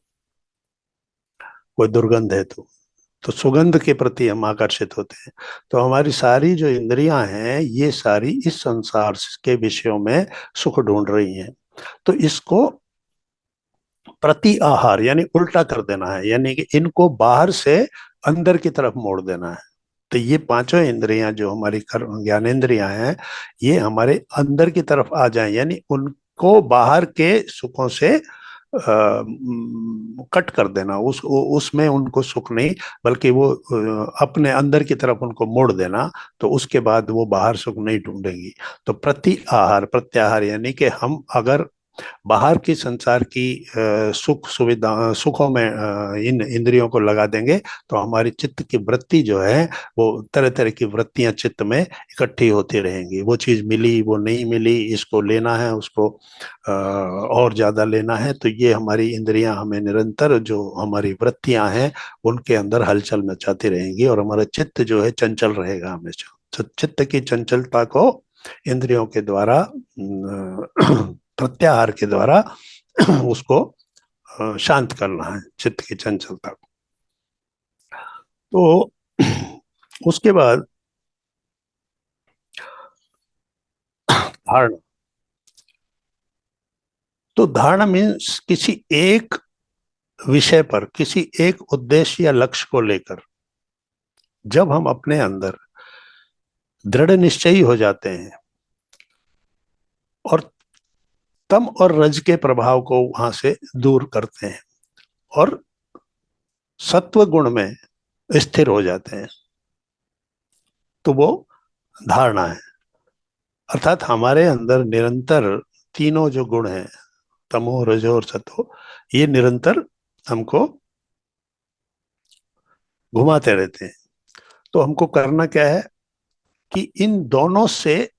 S1: कोई दुर्गंध है तो सुगंध के प्रति हम आकर्षित होते हैं। तो हमारी सारी जो इंद्रियां हैं ये सारी इस संसार के विषयों में सुख ढूंढ रही हैं। तो इसको प्रति आहार यानी उल्टा कर देना है, यानी कि इनको बाहर से अंदर की तरफ मोड़ देना है। तो ये पांचों इंद्रियां जो हमारी ज्ञानेंद्रियां हैं ये हमारे अंदर की तरफ आ जाएं, यानी उनको बाहर के सुखों से कट कर देना, उसमें उनको सुख नहीं, बल्कि वो अपने अंदर की तरफ उनको मोड़ देना। तो उसके बाद वो बाहर सुख नहीं ढूंढेंगी। तो प्रति आहार प्रत्याहार यानी कि हम अगर बाहर की संसार की सुख सुविधा सुखों में इन इंद्रियों को लगा देंगे तो हमारी चित्त की वृत्ति जो है वो तरह तरह की वृत्तियां चित्त में इकट्ठी होती रहेंगी। वो चीज मिली, वो नहीं मिली, इसको लेना है, उसको और ज्यादा लेना है। तो ये हमारी इंद्रियां हमें निरंतर, जो हमारी वृत्तियां हैं उनके अंदर हलचल मचाती रहेंगी, और हमारा चित्त जो है चंचल रहेगा हमेशा। तो चित्त की चंचलता को इंद्रियों के द्वारा प्रत्याहार के द्वारा उसको शांत करना है, चित्त की चंचलता को। तो उसके बाद धारणा। तो धारणा मीन्स किसी एक विषय पर, किसी एक उद्देश्य या लक्ष्य को लेकर जब हम अपने अंदर दृढ़ निश्चयी हो जाते हैं और तम और रज के प्रभाव को वहां से दूर करते हैं और सत्व गुण में स्थिर हो जाते हैं, तो वो धारणा है। अर्थात हमारे अंदर निरंतर तीनों जो गुण हैं, तमो रजो और सतो, ये निरंतर हमको घुमाते रहते हैं। तो हमको करना क्या है कि इन दोनों से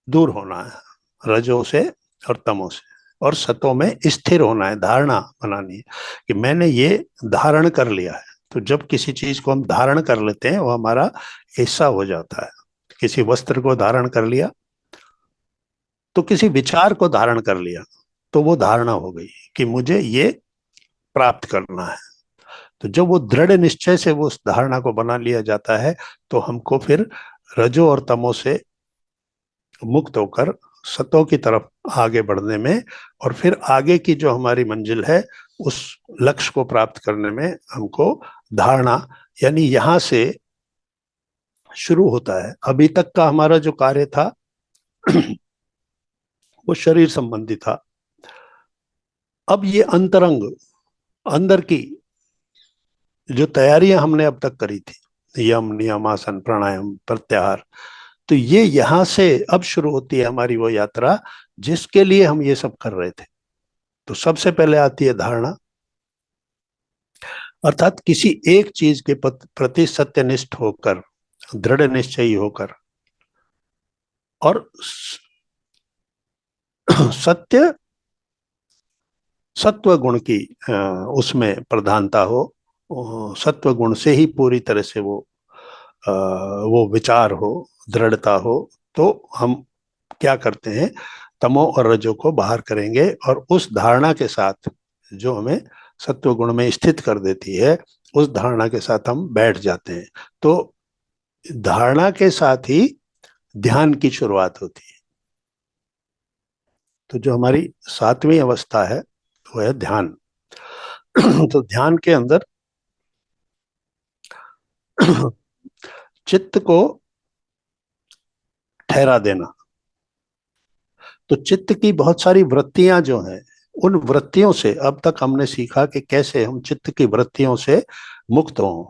S1: दूर होना है, रजो से और तमो से, और सतो में स्थिर होना है। धारणा बनानी है कि मैंने ये धारण कर लिया है। तो जब किसी चीज को हम धारण कर लेते हैं वो हमारा हिस्सा हो जाता है। किसी वस्त्र को धारण कर लिया, तो किसी विचार को धारण कर लिया, तो वो धारणा हो गई कि मुझे ये प्राप्त करना है। तो जब वो दृढ़ निश्चय से वो उस धारणा को बना लिया जाता है तो हमको फिर रजो और तमो से मुक्त होकर सतों की तरफ आगे बढ़ने में, और फिर आगे की जो हमारी मंजिल है उस लक्ष्य को प्राप्त करने में हमको धारणा, यानी यहां से शुरू होता है। अभी तक का हमारा जो कार्य था वो शरीर संबंधी था। अब ये अंतरंग, अंदर की जो तैयारियां हमने अब तक करी थी, यम नियम आसन प्राणायाम प्रत्याहार, तो ये यहां से अब शुरू होती है हमारी वो यात्रा जिसके लिए हम ये सब कर रहे थे। तो सबसे पहले आती है धारणा, अर्थात किसी एक चीज के प्रति सत्यनिष्ठ होकर, दृढ़ निश्चयी होकर, और सत्य सत्व गुण की उसमें प्रधानता हो, सत्व गुण से ही पूरी तरह से वो विचार हो, दृढ़ता हो। तो हम क्या करते हैं, तमो और रजो को बाहर करेंगे और उस धारणा के साथ जो हमें सत्व गुण में स्थित कर देती है, उस धारणा के साथ हम बैठ जाते हैं। तो धारणा के साथ ही ध्यान की शुरुआत होती है। तो जो हमारी सातवीं अवस्था है वो है ध्यान। तो ध्यान के अंदर चित्त को ठहरा देना। तो चित्त की बहुत सारी वृत्तियां जो हैं, उन वृत्तियों से अब तक हमने सीखा कि कैसे हम चित्त की वृत्तियों से मुक्त हों।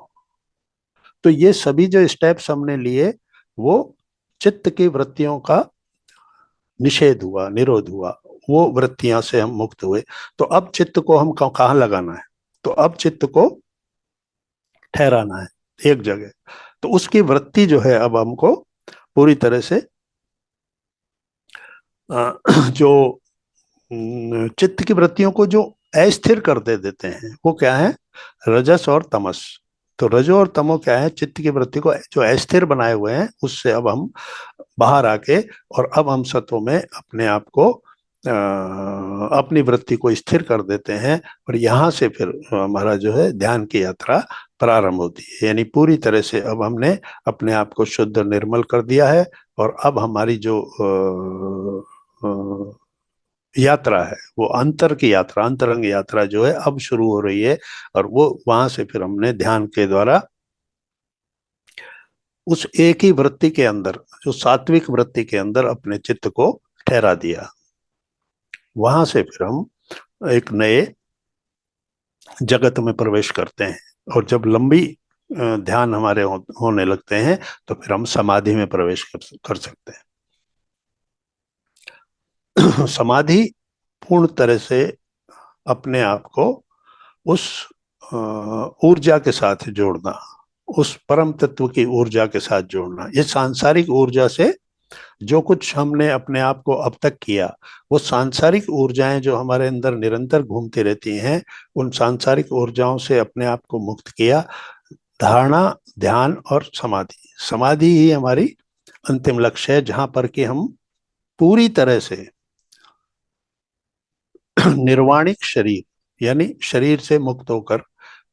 S1: तो ये सभी जो स्टेप्स हमने लिए, वो चित्त की वृत्तियों का निषेध हुआ, निरोध हुआ, वो वृत्तियां से हम मुक्त हुए। तो अब चित्त को हम कहाँ लगाना है, तो अब चित्त को ठहराना है एक जगह। तो उसकी वृत्ति जो है अब हमको पूरी तरह से जो चित्त की वृत्तियों को जो अस्थिर कर दे देते हैं वो क्या है, रजस और तमस। तो रजो और तमो क्या है, चित्त की वृत्ति को जो अस्थिर बनाए हुए हैं उससे अब हम बाहर आके, और अब हम सत्व में अपने आप को अपनी वृत्ति को स्थिर कर देते हैं। और यहाँ से फिर हमारा जो है ध्यान की यात्रा प्रारंभ होती है। यानी पूरी तरह से अब हमने अपने आप को शुद्ध निर्मल कर दिया है, और अब हमारी जो यात्रा है वो अंतर की यात्रा, अंतरंग यात्रा जो है अब शुरू हो रही है। और वो वहां से फिर हमने ध्यान के द्वारा उस एक ही वृत्ति के अंदर, जो सात्विक वृत्ति के अंदर अपने चित्त को ठहरा दिया। वहां से फिर हम एक नए जगत में प्रवेश करते हैं। और जब लंबी ध्यान हमारे होने लगते हैं तो फिर हम समाधि में प्रवेश कर सकते हैं। समाधि पूर्ण तरह से अपने आप को उस ऊर्जा के साथ जोड़ना, उस परम तत्व की ऊर्जा के साथ जोड़ना। ये सांसारिक ऊर्जा से जो कुछ हमने अपने आप को अब तक किया, वो सांसारिक ऊर्जाएं जो हमारे अंदर निरंतर घूमती रहती हैं, उन सांसारिक ऊर्जाओं से अपने आप को मुक्त किया। धारणा, ध्यान और समाधि, समाधि ही हमारी अंतिम लक्ष्य है, जहां पर कि हम पूरी तरह से निर्वाणिक शरीर, यानी शरीर से मुक्त होकर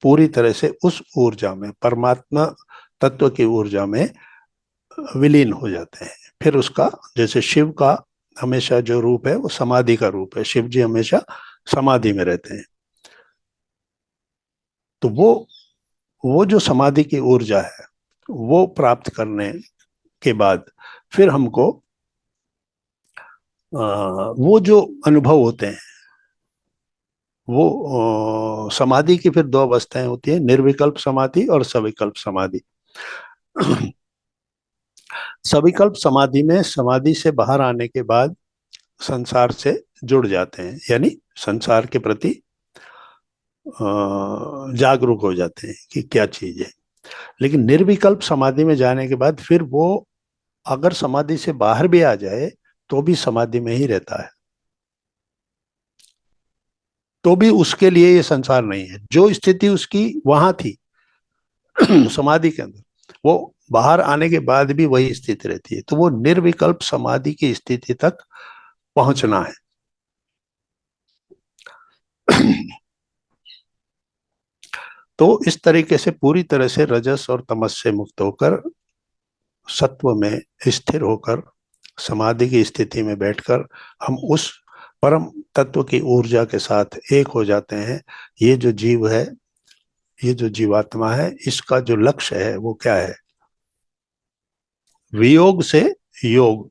S1: पूरी तरह से उस ऊर्जा में, परमात्मा तत्व की ऊर्जा में विलीन हो जाते हैं। फिर उसका, जैसे शिव का हमेशा जो रूप है वो समाधि का रूप है, शिव जी हमेशा समाधि में रहते हैं। तो वो जो समाधि की ऊर्जा है वो प्राप्त करने के बाद फिर हमको वो जो अनुभव होते हैं, वो समाधि की फिर दो अवस्थाएं होती है, निर्विकल्प समाधि और सविकल्प समाधि। सविकल्प समाधि में समाधि से बाहर आने के बाद संसार से जुड़ जाते हैं, यानी संसार के प्रति जागरूक हो जाते हैं कि क्या चीज है। लेकिन निर्विकल्प समाधि में जाने के बाद फिर वो अगर समाधि से बाहर भी आ जाए तो भी समाधि में ही रहता है, तो भी उसके लिए ये संसार नहीं है। जो स्थिति उसकी वहां थी समाधि के अंदर, वो बाहर आने के बाद भी वही स्थिति रहती है। तो वो निर्विकल्प समाधि की स्थिति तक पहुंचना है। तो इस तरीके से पूरी तरह से रजस और तमस से मुक्त होकर सत्व में स्थिर होकर समाधि की स्थिति में बैठकर हम उस परम तत्व की ऊर्जा के साथ एक हो जाते हैं। ये जो जीव है, ये जो जीवात्मा है, इसका जो लक्ष्य है वो क्या है, वियोग से योग,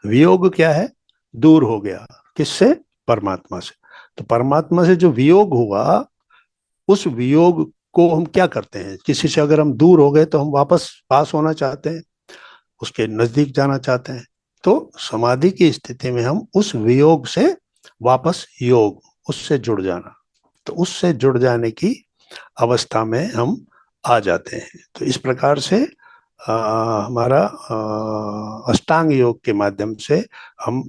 S1: वियोग क्या है? दूर हो गया। किससे? परमात्मा से। तो परमात्मा से जो वियोग हुआ, उस वियोग को हम क्या करते हैं? किसी से अगर हम दूर हो गए तो हम वापस पास होना चाहते हैं, उसके नजदीक जाना चाहते हैं। तो समाधि की स्थिति में हम उस वियोग से वापस योग, उससे जुड़ जाना, तो उससे जुड़ जाने की अवस्था में हम आ जाते हैं। तो इस प्रकार से हमारा अष्टांग योग के माध्यम से हम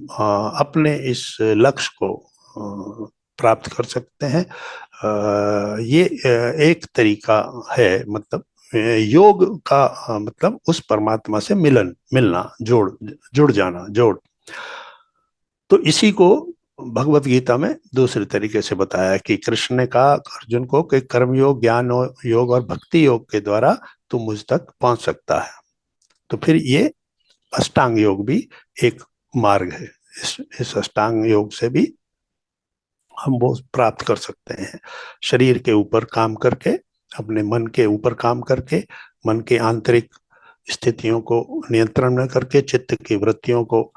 S1: अपने इस लक्ष्य को प्राप्त कर सकते हैं। ये एक तरीका है, मतलब योग का मतलब उस परमात्मा से मिलना, जुड़ जाना, जोड़। तो इसी को भगवत गीता में दूसरे तरीके से बताया कि कृष्ण ने कहा अर्जुन को कि कर्म योग, ज्ञान योग और भक्ति योग के द्वारा तू मुझ तक पहुंच सकता है। तो फिर ये अष्टांग योग भी एक मार्ग है। इस अष्टांग योग से भी हम वो प्राप्त कर सकते हैं, शरीर के ऊपर काम करके, अपने मन के ऊपर काम करके, मन के आंतरिक स्थितियों को नियंत्रण में करके, चित्त की वृत्तियों को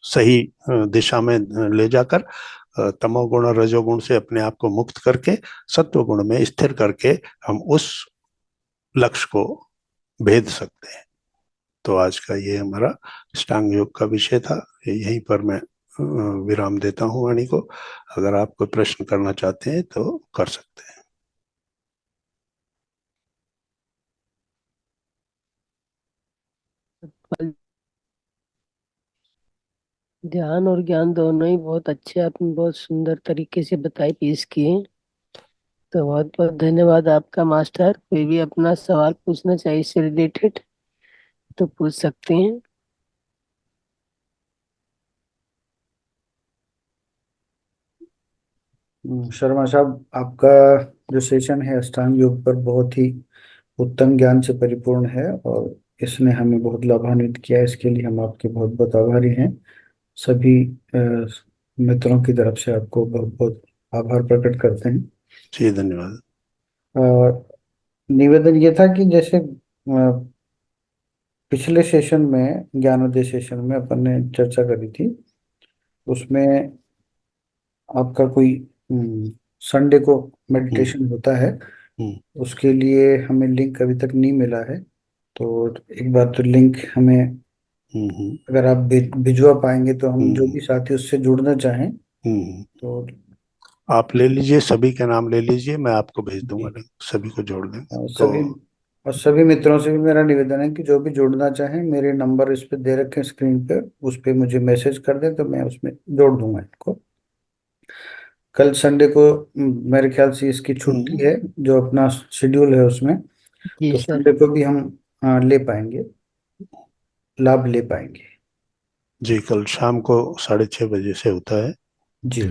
S1: सही दिशा में ले जाकर, तमोगुण और रजोगुण से अपने आप को मुक्त करके सत्व गुण में स्थिर करके हम उस लक्ष्य को भेद सकते हैं। तो आज का ये हमारा अष्टांग योग का विषय था। यहीं पर मैं विराम देता हूँ वाणी को। अगर आप कोई प्रश्न करना चाहते हैं तो कर सकते हैं।
S2: ध्यान और ज्ञान दोनों ही बहुत अच्छे, आपने बहुत सुंदर तरीके से बताई, पेश किए। तो बहुत बहुत धन्यवाद आपका मास्टर। कोई भी अपना सवाल पूछना चाहिए इससे रिलेटेड तो पूछ सकते हैं।
S3: शर्मा साहब, आपका जो सेशन है अष्टांग योग पर बहुत ही उत्तम ज्ञान से परिपूर्ण है और इसने हमें बहुत लाभान्वित किया है। इसके लिए हम आपके बहुत बहुत आभारी हैं। सभी मित्रों की तरफ से आपको बहुत बहुत आभार प्रकट करते हैं।
S1: जी धन्यवाद।
S3: और निवेदन ये था कि जैसे पिछले सेशन में, ज्ञानोदय सेशन में अपन ने चर्चा करी थी, उसमें आपका कोई संडे को
S1: हम्म।
S3: मेडिटेशन होता है,
S1: हम्म।
S3: उसके लिए हमें लिंक अभी तक नहीं मिला है। तो एक बार तो लिंक हमें
S1: हम्म।
S3: अगर आप भिजवा पाएंगे तो हम जो
S1: हम्म।
S3: भी साथी उससे जुड़ना चाहें
S1: हम्म।
S3: तो।
S1: आप ले लीजिए, सभी के नाम ले लीजिए, मैं आपको भेज दूंगा
S3: जी।
S1: लिंक, सभी को जोड़ देंगे तो।
S3: सभी और सभी मित्रों से भी मेरा निवेदन है कि जो भी जुड़ना चाहें, मेरे नंबर इस पे दे रखे स्क्रीन पे, उस पे मुझे मैसेज कर दें तो मैं उसमें जोड़ दूंगा इनको। कल संडे को मेरे ख्याल से इसकी छुट्टी
S1: हम्म।
S3: है, जो अपना शेड्यूल है उसमें।
S2: जी
S3: तो
S2: सर।
S3: संडे को भी हम ले पाएंगे, लाभ ले पाएंगे।
S1: जी, कल शाम को 6:30 बजे से होता है।
S3: जी।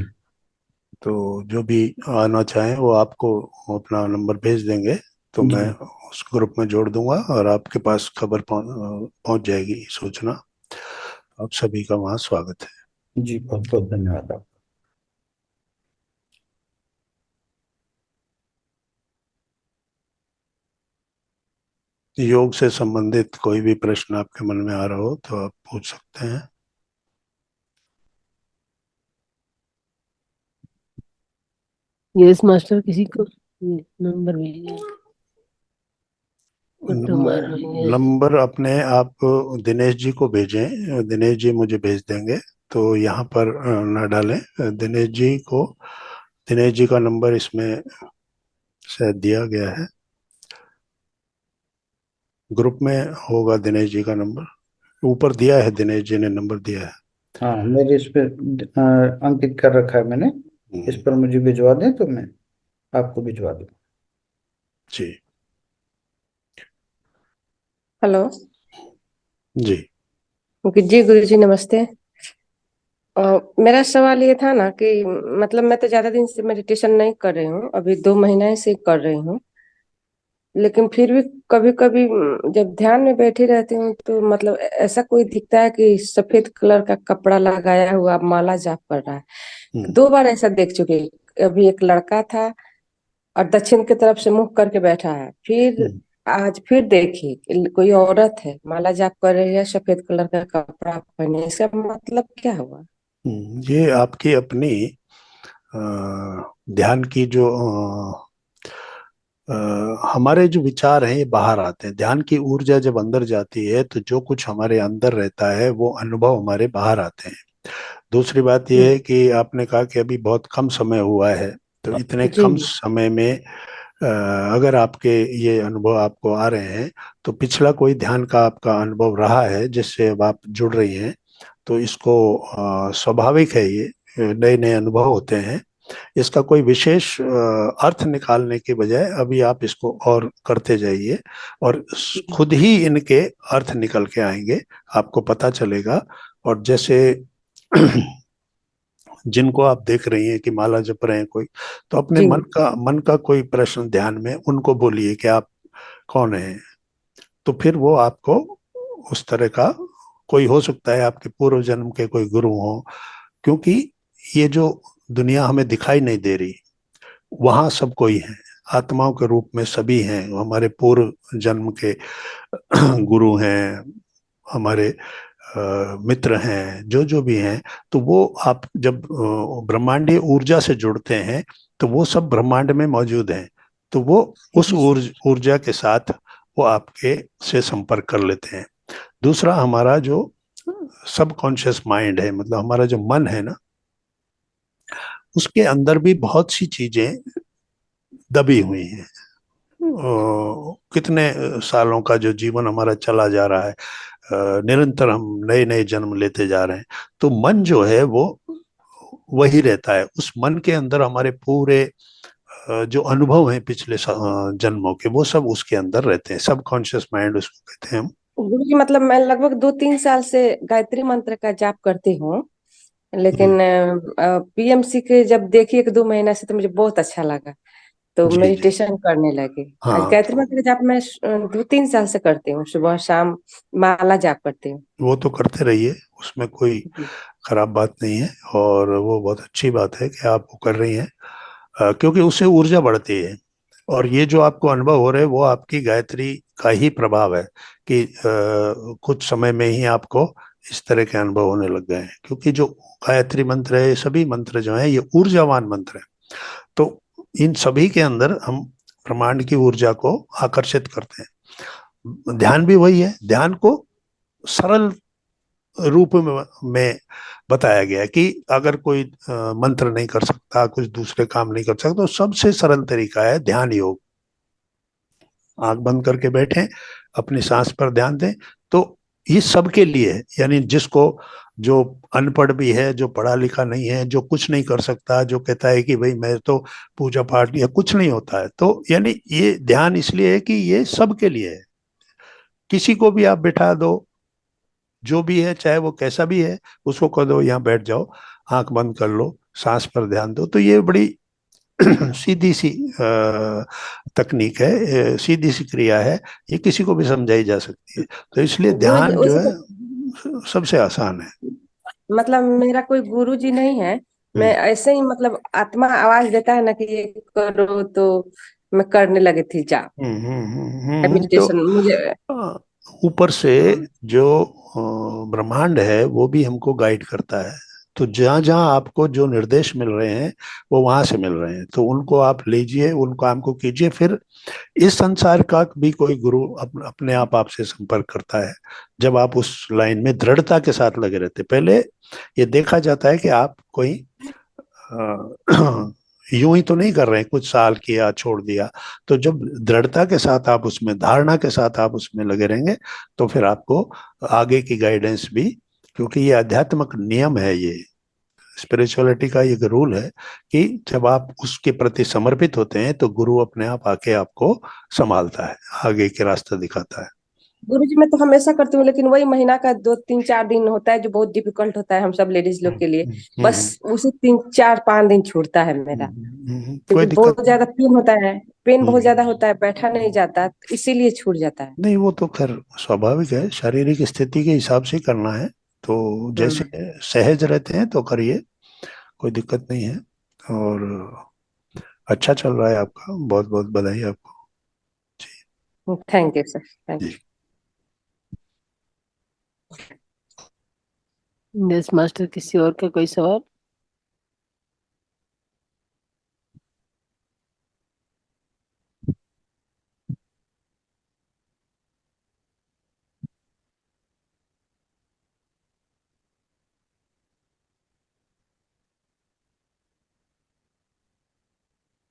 S1: तो जो भी आना चाहें वो आपको अपना नंबर भेज देंगे, तो मैं
S3: जी।
S1: उस ग्रुप में जोड़ दूंगा और आपके पास खबर पहुंच जाएगी, सूचना। आप सभी का वहाँ स्वागत है।
S3: जी, बहुत बहुत धन्यवाद आप।
S1: योग से संबंधित कोई भी प्रश्न आपके मन में आ रहा हो तो आप पूछ सकते हैं।
S2: यस मास्टर, किसी को नंबर भेजिए तो हमारा ये।
S1: नंबर अपने आप दिनेश जी को भेजें, दिनेश जी मुझे भेज देंगे। तो यहाँ पर ना डालें, दिनेश जी को, दिनेश जी का नंबर इसमें शायद दिया गया है, ग्रुप में होगा दिनेश जी का नंबर, ऊपर दिया है, दिनेश जी ने नंबर दिया है।
S3: हाँ, मेरे इस पे अंकित कर रखा है मैंने। इस
S1: हम्म।
S3: पर मुझे भिजवा दें तो मैं आपको भिजवा दूँ।
S1: जी।
S4: हेलो।
S1: जी।
S4: जी गुरु जी नमस्ते। मेरा सवाल ये था ना कि मतलब मैं तो ज्यादा दिन से मेडिटेशन नहीं कर रही हूँ, अभी 2 महीने से कर रही हूँ। लेकिन फिर भी कभी कभी जब ध्यान में बैठी रहती हूँ तो मतलब ऐसा कोई दिखता है कि सफेद कलर का कपड़ा लगाया हुआ माला जाप कर रहा है।
S1: हम्म।
S4: 2 बार ऐसा देख चुके। अभी एक लड़का था और दक्षिण की तरफ से मुख करके बैठा है। फिर
S1: हम्म।
S4: आज फिर देखिए कि कोई औरत है माला जाप कर रही है, सफेद कलर का कपड़ा पहने, इसका मतलब क्या हुआ?
S1: ये आपकी अपनी ध्यान की जो हमारे जो विचार हैं ये बाहर आते हैं। ध्यान की ऊर्जा जब अंदर जाती है तो जो कुछ हमारे अंदर रहता है वो अनुभव हमारे बाहर आते हैं। दूसरी बात यह है कि आपने कहा कि अभी बहुत कम समय हुआ है, तो इतने
S4: जी
S1: कम
S4: जी।
S1: समय में अगर आपके ये अनुभव आपको आ रहे हैं तो पिछला कोई ध्यान का आपका अनुभव रहा है जिससे अब आप जुड़ रही हैं, तो इसको स्वाभाविक है, ये नए नए अनुभव होते हैं। इसका कोई विशेष अर्थ निकालने के बजाय अभी आप इसको और करते जाइए और खुद ही इनके अर्थ निकल के आएंगे, आपको पता चलेगा। और जैसे जिनको आप देख रही हैं कि माला जप रहे हैं कोई, तो अपने
S4: जी
S1: मन का कोई प्रश्न ध्यान में उनको बोलिए कि आप कौन हैं। तो फिर वो आपको उस तरह का, कोई हो सकता है आपके पूर्व जन्म के कोई गुरु हो, क्योंकि ये जो दुनिया हमें दिखाई नहीं दे रही, वहां सब कोई है, आत्माओं के रूप में सभी हैं, हमारे पूर्व जन्म के गुरु हैं, हमारे मित्र हैं, जो जो भी हैं। तो वो आप जब ब्रह्मांडीय ऊर्जा से जुड़ते हैं तो वो सब ब्रह्मांड में मौजूद हैं, तो वो उस
S4: जी।
S1: ऊर्जा के साथ वो आपके से संपर्क कर लेते हैं। दूसरा, हमारा जो सबकॉन्शियस माइंड है, मतलब हमारा जो मन है ना, उसके अंदर भी बहुत सी चीजें दबी हुई हैं। कितने सालों का जो जीवन हमारा चला जा रहा है, निरंतर हम नए नए जन्म लेते जा रहे हैं, तो मन जो है वो वही रहता है। उस मन के अंदर हमारे पूरे जो अनुभव हैं पिछले जन्मों के, वो सब उसके अंदर रहते हैं। सबकॉन्शियस माइंड उसको कहते हैं हम।
S4: गुरु जी, मतलब मैं लगभग 2-3 साल से गायत्री मंत्र का जाप करती हूँ,
S1: हम्म,
S4: लेकिन पीएमसी के जब देखी 1-2 महीना से तो मुझे बहुत अच्छा लगा, तो
S1: जी जी।
S4: मेडिटेशन करने लगे। आज
S1: हाँ,
S4: गायत्री मंत्र का जाप मैं 2-3 साल से करती हूँ, सुबह शाम माला जाप करती हूँ।
S1: वो तो करते रहिए, उसमें कोई
S4: जी
S1: खराब बात नहीं है, और वो बहुत अच्छी बात है कि आप वो कर रही हैं, क्योंकि उससे ऊर्जा बढ़ती है। और ये जो आपको अनुभव हो रहे हैं वो आपकी गायत्री का ही प्रभाव है कि कुछ समय में ही आपको इस तरह के अनुभव होने लग गए हैं, क्योंकि जो गायत्री मंत्र है, सभी मंत्र जो है ये ऊर्जावान मंत्र है। तो इन सभी के अंदर हम ब्रह्मांड की ऊर्जा को आकर्षित करते हैं। ध्यान भी वही है, ध्यान को सरल रूप में बताया गया है कि अगर कोई मंत्र नहीं कर सकता, कुछ दूसरे काम नहीं कर सकता, तो सबसे सरल तरीका है ध्यान योग। आंख बंद करके बैठें, अपनी सांस पर ध्यान दें। तो ये सबके लिए है, यानी जिसको, जो अनपढ़ भी है, जो पढ़ा लिखा नहीं है, जो कुछ नहीं कर सकता, जो कहता है कि भाई मैं तो पूजा पाठ या कुछ नहीं होता है, तो यानी ये ध्यान इसलिए है कि ये सबके लिए है। किसी को भी आप बैठा दो, जो भी है, चाहे वो कैसा भी है, उसको कह दो यहाँ बैठ जाओ, आंख बंद कर लो, सांस पर ध्यान दो, तो ये बड़ी सीधी सी तकनीक है, सीधी सी क्रिया है, ये किसी को भी समझाई जा सकती है। तो इसलिए
S4: गुरु जी,
S1: ध्यान जो
S4: वैसे
S1: है
S4: तो
S1: सबसे आसान है।
S4: मतलब मेरा कोई गुरु जी नहीं है, मैं
S1: हम्म
S4: ऐसे ही मतलब आत्मा आवाज देता है ना कि ये करो, तो मैं करने लगी थी जाप
S1: तो
S4: मेडिटेशन मुझे।
S1: अ, ऊपर से
S4: हाँ
S1: जो ब्रह्मांड है वो भी हमको गाइड करता है। तो जहाँ जहाँ आपको जो निर्देश मिल रहे हैं वो वहां से मिल रहे हैं, तो उनको आप लीजिए, उन काम को कीजिए। फिर इस संसार का भी कोई गुरु अपने आप आपसे संपर्क करता है, जब आप उस लाइन में दृढ़ता के साथ लगे रहते। पहले ये देखा जाता है कि आप कोई यूं ही तो नहीं कर रहे हैं, कुछ साल किया छोड़ दिया। तो जब दृढ़ता के साथ आप उसमें, धारणा के साथ आप उसमें लगे रहेंगे, तो फिर आपको आगे की गाइडेंस भी, क्योंकि ये आध्यात्मिक नियम है, ये स्पिरिचुअलिटी का एक रूल है कि जब आप उसके प्रति समर्पित होते हैं तो गुरु अपने आप आके आपको संभालता है, आगे के रास्ता दिखाता है।
S4: गुरु जी, मैं तो हमेशा करती हूँ, लेकिन वही महीना का 2-3-4 दिन होता है जो बहुत डिफिकल्ट होता है हम सब लेडीज लोग
S1: हम्म,
S4: के लिए।
S1: हम्म,
S4: बस
S1: हम्म,
S4: उसी 3-4-5 दिन छूटता है मेरा,
S1: कोई
S4: क्योंकि
S1: दिक्कत
S4: बहुत
S1: नहीं।
S4: ज्यादा पेन होता है। पेन बहुत ज्यादा
S1: हम्म,
S4: होता है, बैठा नहीं जाता, इसीलिए छूट जाता है।
S1: नहीं वो तो खैर स्वाभाविक है, शारीरिक स्थिति के हिसाब से करना है, तो जैसे
S4: हम्म।
S1: सहज रहते हैं तो करिए, कोई दिक्कत नहीं है। और अच्छा चल रहा है आपका, बहुत बहुत बधाई आपको। जी।
S4: थैंक यू सर, थैंक
S1: जी।
S2: यस मास्टर, किसी और का कोई सवाल?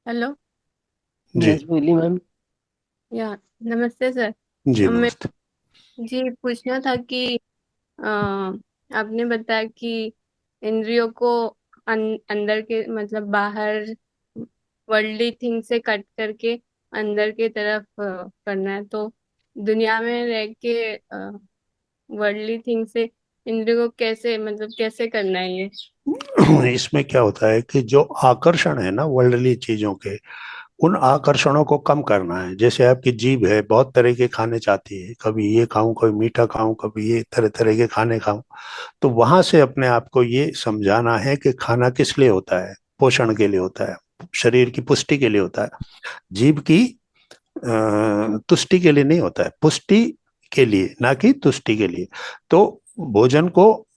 S5: हेलो।
S1: जी।
S2: यस बोलिए मैम।
S5: या नमस्ते सर।
S1: जी
S5: मैं
S1: नमस्ते।
S5: जी पूछना था कि आपने बताया कि इंद्रियों को अंदर के मतलब बाहर वर्ल्डली थिंग से कट करके अंदर की तरफ करना है, तो दुनिया में रह के वर्ल्डली थिंग से इंद्रियों को कैसे मतलब कैसे करना है ये?
S1: इसमें क्या होता है कि जो आकर्षण है ना वर्ल्डली चीजों के, उन आकर्षणों को कम करना है। जैसे आपकी जीभ है, बहुत तरह के खाने चाहती है, कभी ये खाऊं, कभी मीठा खाऊं, कभी ये तरह तरह के खाने खाऊं। तो वहां से अपने आप को ये समझाना है कि खाना किस लिए होता है, पोषण के लिए होता है, शरीर की पुष्टि के लिए होता है। जीभ की तुष्टि के लिए नहीं होता है, पुष्टि के लिए, ना कि तुष्टि के लिए। तो भोजन को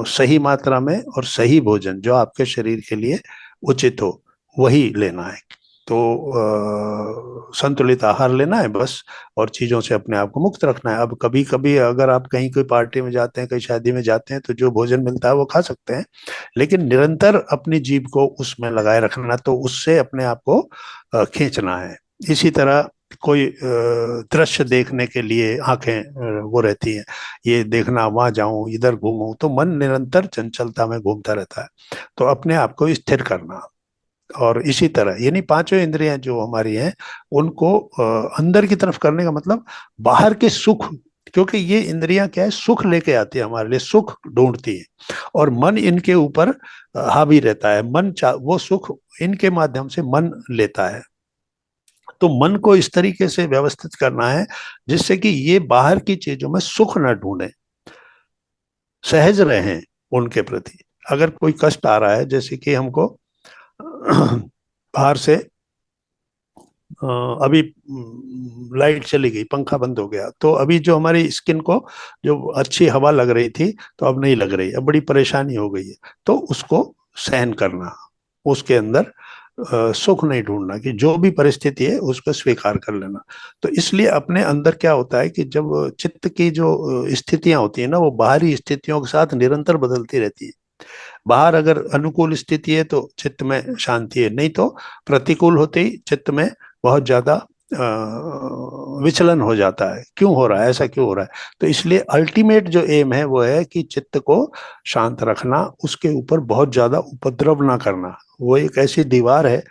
S1: सही मात्रा में और सही भोजन जो आपके शरीर के लिए उचित हो वही लेना है। तो संतुलित आहार लेना है बस, और चीजों से अपने आप को मुक्त रखना है। अब कभी कभी अगर आप कहीं कोई पार्टी में जाते हैं, कहीं शादी में जाते हैं, तो जो भोजन मिलता है वो खा सकते हैं, लेकिन निरंतर अपनी जीभ को उसमें लगाए रखना, तो उससे अपने आप को खींचना है। इसी तरह कोई दृश्य देखने के लिए आंखें वो रहती हैं, ये देखना, वहां जाऊं, इधर घूमूं, तो मन निरंतर चंचलता में घूमता रहता है। तो अपने आप को स्थिर करना। और इसी तरह यानी पांचों इंद्रियां जो हमारी हैं, उनको अंदर की तरफ करने का मतलब बाहर के सुख, क्योंकि ये इंद्रियां क्या है, सुख लेके आती है हमारे लिए, सुख ढूंढती है, और मन इनके ऊपर हावी रहता है। वो सुख इनके माध्यम से मन लेता है। तो मन को इस तरीके से व्यवस्थित करना है जिससे कि ये बाहर की चीजों में सुख न ढूंढे, सहज रहें उनके प्रति। अगर कोई कष्ट आ रहा है, जैसे कि हमको बाहर से अभी लाइट चली गई, पंखा बंद हो गया, तो अभी जो हमारी स्किन को जो अच्छी हवा लग रही थी, तो अब नहीं लग रही, अब बड़ी परेशानी हो गई है। तो उसको सहन करना, उसके अंदर सुख नहीं ढूंढना, कि जो भी परिस्थिति है उसको स्वीकार कर लेना। तो इसलिए अपने अंदर क्या होता है कि जब चित्त की जो स्थितियां होती है ना, वो बाहरी स्थितियों के साथ निरंतर बदलती रहती है। बाहर अगर अनुकूल स्थिति है तो चित्त में शांति है, नहीं तो प्रतिकूल होते ही चित्त में बहुत ज्यादा विचलन हो जाता है। क्यों हो रहा है ऐसा, क्यों हो रहा है? तो इसलिए अल्टीमेट जो एम है वो है कि चित्त को शांत रखना, उसके ऊपर बहुत ज्यादा उपद्रव ना करना। वो एक ऐसी दीवार है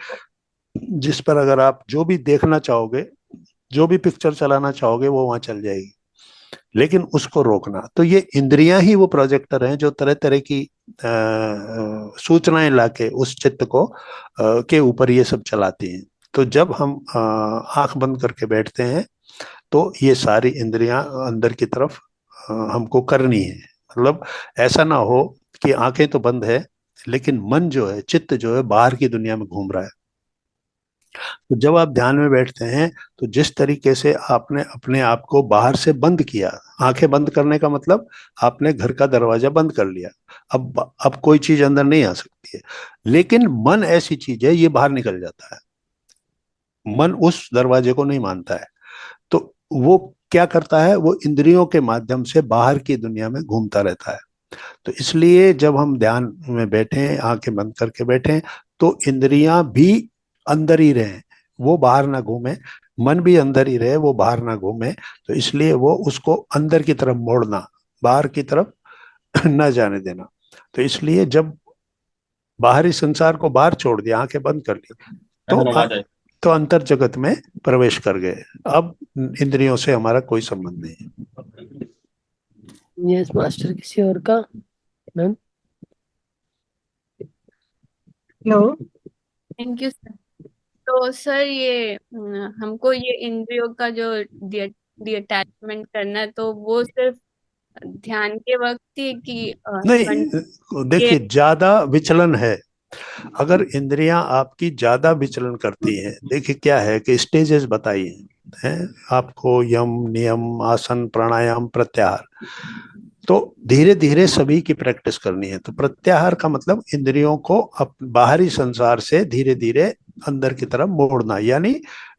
S1: जिस पर अगर आप जो भी देखना चाहोगे, जो भी पिक्चर चलाना चाहोगे, वो वहां चल जाएगी, लेकिन उसको रोकना। तो ये इंद्रियां ही वो प्रोजेक्टर हैं जो तरह तरह की सूचनाएं लाके उस चित्त को के ऊपर ये सब चलाती हैं। तो जब हम आंख बंद करके बैठते हैं, तो ये सारी इंद्रियां अंदर की तरफ हमको करनी है। मतलब ऐसा ना हो कि आंखें तो बंद है, लेकिन मन जो है, चित्त जो है, बाहर की दुनिया में घूम रहा है। तो जब आप ध्यान में बैठते हैं, तो जिस तरीके से आपने अपने आप को बाहर से बंद किया, आंखें बंद करने का मतलब आपने घर का दरवाजा बंद कर लिया, अब कोई चीज अंदर नहीं आ सकती है। लेकिन मन ऐसी चीज है, ये बाहर निकल जाता है। मन उस दरवाजे को नहीं मानता है। तो वो क्या करता है, वो इंद्रियों के माध्यम से बाहर की दुनिया में घूमता रहता है। तो इसलिए जब हम ध्यान में बैठे, आंखें बंद करके बैठे, तो इंद्रियां भी अंदर ही रहें, वो बाहर ना घूमे, मन भी अंदर ही रहे, वो बाहर ना घूमे। तो इसलिए वो उसको अंदर की तरफ मोड़ना, बाहर की तरफ न जाने देना। तो इसलिए जब बाहरी संसार को बाहर छोड़ दिया, आंखें बंद कर ली, तो तो अंतर जगत में प्रवेश कर गए। अब इंद्रियों से हमारा कोई संबंध नहीं है।
S2: यस मास्टर, किसी और का? Ma'am.
S5: Hello. Thank you sir. तो सर ये हमको ये इंद्रियों का जो डिटैचमेंट करना है, तो वो सिर्फ ध्यान के वक्त ही कि
S1: नहीं,
S5: के
S1: देखिए, ज्यादा विचलन है। अगर इंद्रियां आपकी ज्यादा विचलन करती हैं, देखिए क्या है कि स्टेजेस बताई हैं। हैं आपको यम, नियम, आसन, प्राणायाम, प्रत्याहार, तो धीरे धीरे सभी की प्रैक्टिस करनी है। तो प्रत्याहार का मतलब इंद्रियों को बाहरी संसार से धीरे धीरे अंदर की तरफ मोड़ना, यानी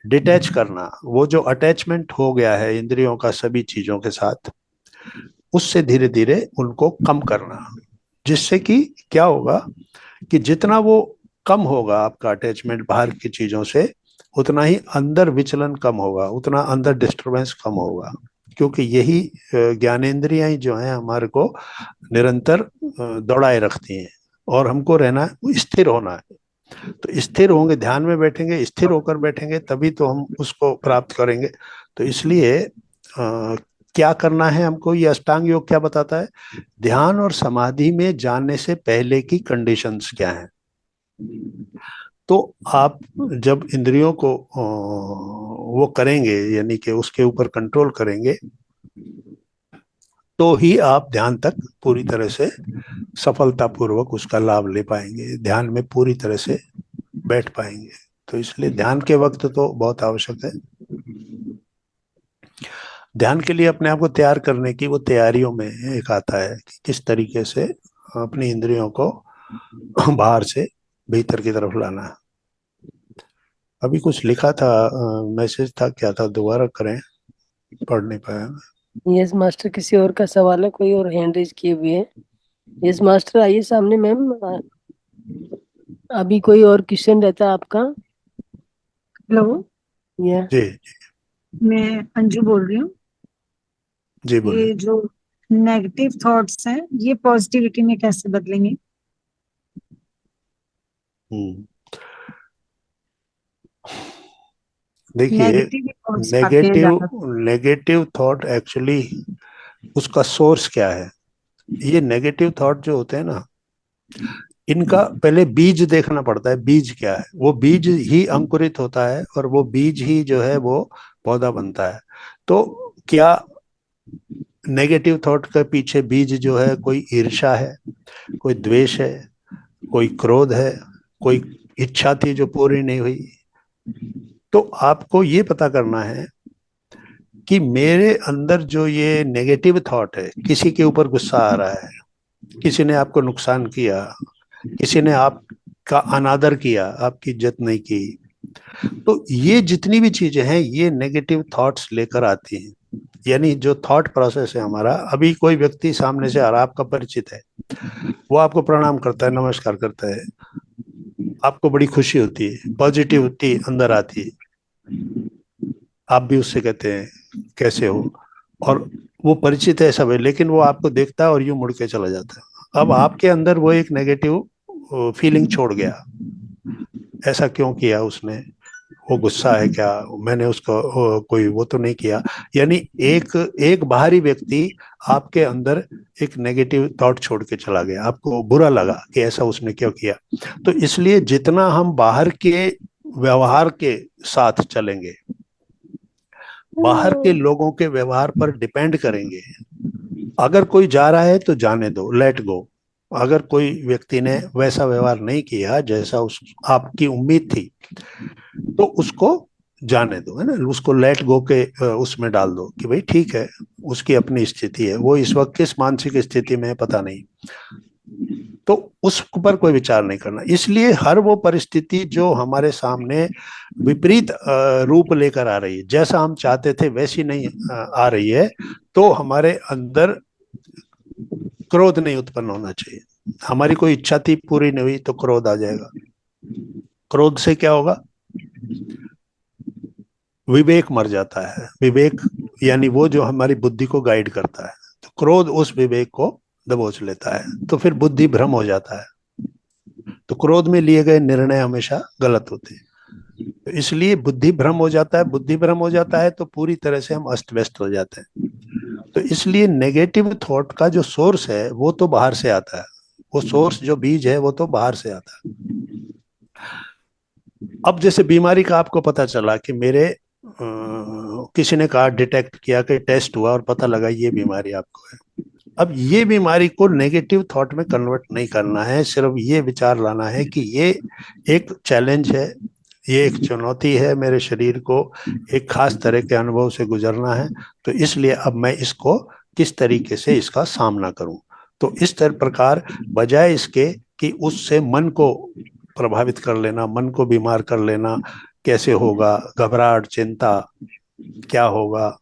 S1: डिटैच करना। वो जो अटैचमेंट हो गया है इंद्रियों का सभी चीजों के साथ, उससे धीरे धीरे उनको कम करना, जिससे कि क्या होगा कि जितना वो कम होगा आपका अटैचमेंट बाहर की चीजों से, उतना ही अंदर विचलन कम होगा, उतना अंदर डिस्टरबेंस कम होगा। क्योंकि यही ज्ञानेंद्रियां ही जो हैं हमारे को निरंतर दौड़ाए रखती हैं, और हमको रहना स्थिर होना है। तो स्थिर होंगे, ध्यान में बैठेंगे, स्थिर होकर बैठेंगे, तभी तो हम उसको प्राप्त करेंगे। तो इसलिए क्या करना है हमको, ये अष्टांग योग क्या बताता है? ध्यान और समाधि में जाने से पहले की कंडीशंस क्या हैं। तो आप जब इंद्रियों को वो करेंगे, यानी कि उसके ऊपर कंट्रोल करेंगे, तो ही आप ध्यान तक पूरी तरह से सफलतापूर्वक उसका लाभ ले पाएंगे, ध्यान में पूरी तरह से बैठ पाएंगे। तो इसलिए ध्यान के वक्त तो बहुत आवश्यक है। ध्यान के लिए अपने आप को तैयार करने की वो तैयारियों में एक आता है कि किस तरीके से अपनी इंद्रियों को बाहर से भीतर की तरफ लाना है। अभी कुछ लिखा था, मैसेज था, क्या था, दोबारा करें, पढ़ नहीं पाया।
S2: यस मास्टर, किसी और का सवाल है? कोई और हैंड रेज किए हुए है? यस मास्टर, आइए सामने मैम। अभी कोई और क्वेश्चन रहता है आपका?
S6: हेलो,
S2: या
S1: जी
S6: मैं अंजू बोल रही हूँ।
S1: जी बोलिए।
S6: ये जो नेगेटिव थॉट्स हैं, ये पॉजिटिविटी में कैसे बदलेंगे?
S1: हम्म, देखिए,
S6: नेगेटिव थॉट्स आते हैं
S1: नेगेटिव
S6: ज्यादा।
S1: नेगेटिव थॉट एक्चुअली उसका सोर्स क्या है? ये नेगेटिव थॉट जो होते हैं ना, इनका पहले बीज देखना पड़ता है। बीज क्या है? वो बीज ही अंकुरित होता है, और वो बीज ही जो है वो पौधा बनता है। तो क्या नेगेटिव थॉट के पीछे बीज जो है, कोई ईर्ष्या है, कोई द्वेष है, कोई क्रोध है, कोई इच्छा थी जो पूरी नहीं हुई? तो आपको ये पता करना है कि मेरे अंदर जो ये नेगेटिव थॉट है, किसी के ऊपर गुस्सा आ रहा है, किसी ने आपको नुकसान किया, किसी ने आपका अनादर किया, आपकी इज्जत नहीं की, तो ये जितनी भी चीजें हैं ये नेगेटिव थॉट्स लेकर आती हैं। यानी जो थॉट प्रोसेस है हमारा, अभी कोई व्यक्ति सामने से आ रहा, आपका परिचित है, वो आपको प्रणाम करता है, नमस्कार करता है, आपको बड़ी खुशी होती है, पॉजिटिविटी अंदर आती है, आप भी उससे कहते हैं कैसे हो, और वो परिचित है सब है, लेकिन वो आपको देखता है और यूं मुड़ के चला जाता है। अब आपके अंदर वो एक नेगेटिव फीलिंग छोड़ गया, ऐसा क्यों किया उसने, वो गुस्सा है क्या, मैंने उसको कोई वो तो नहीं किया। यानी एक एक बाहरी व्यक्ति आपके अंदर एक नेगेटिव थॉट छोड़ के चला गया, आपको बुरा लगा कि ऐसा उसने क्यों किया। तो इसलिए जितना हम बाहर के व्यवहार के साथ चलेंगे, बाहर के लोगों के व्यवहार पर डिपेंड करेंगे। अगर कोई जा रहा है तो जाने दो, लेट गो। अगर कोई व्यक्ति ने वैसा व्यवहार नहीं किया जैसा उस आपकी उम्मीद थी, तो उसको जाने दो, है ना, उसको लेट गो के उसमें डाल दो कि भाई ठीक है, उसकी अपनी स्थिति है, वो इस वक्त किस मानसिक स्थिति में है पता नहीं, तो उस पर कोई विचार नहीं करना। इसलिए हर वो परिस्थिति जो हमारे सामने विपरीत रूप लेकर आ रही है, जैसा हम चाहते थे वैसी नहीं आ रही है, तो हमारे अंदर क्रोध नहीं उत्पन्न होना चाहिए। हमारी कोई इच्छा थी पूरी नहीं हुई तो क्रोध आ जाएगा। क्रोध से क्या होगा? विवेक मर जाता है। विवेक यानी वो जो हमारी बुद्धि को गाइड करता है, तो क्रोध उस विवेक को दबोच लेता है, तो फिर बुद्धि भ्रम हो जाता है। तो क्रोध में लिए गए निर्णय हमेशा गलत होते हैं। तो इसलिए बुद्धि भ्रम हो जाता है। बुद्धि भ्रम हो जाता है तो पूरी तरह से हम अस्त व्यस्त हो जाते हैं। तो इसलिए नेगेटिव थॉट का जो सोर्स है वो तो बाहर से आता है, वो सोर्स जो बीज है वो तो बाहर से आता है। अब जैसे बीमारी का आपको पता चला कि मेरे किसी ने कहा, डिटेक्ट किया कि टेस्ट हुआ और पता लगा ये बीमारी आपको है। अब ये बीमारी को नेगेटिव थॉट में कन्वर्ट नहीं करना है, सिर्फ ये विचार लाना है कि ये एक चैलेंज है, ये एक चुनौती है, मेरे शरीर को एक खास तरह के अनुभव से गुजरना है, तो इसलिए अब मैं इसको किस तरीके से इसका सामना करूं। तो इस तरह प्रकार बजाय इसके कि उससे मन को प्रभावित कर लेना, मन को बीमार कर लेना, कैसे होगा, घबराहट, चिंता, क्या होगा,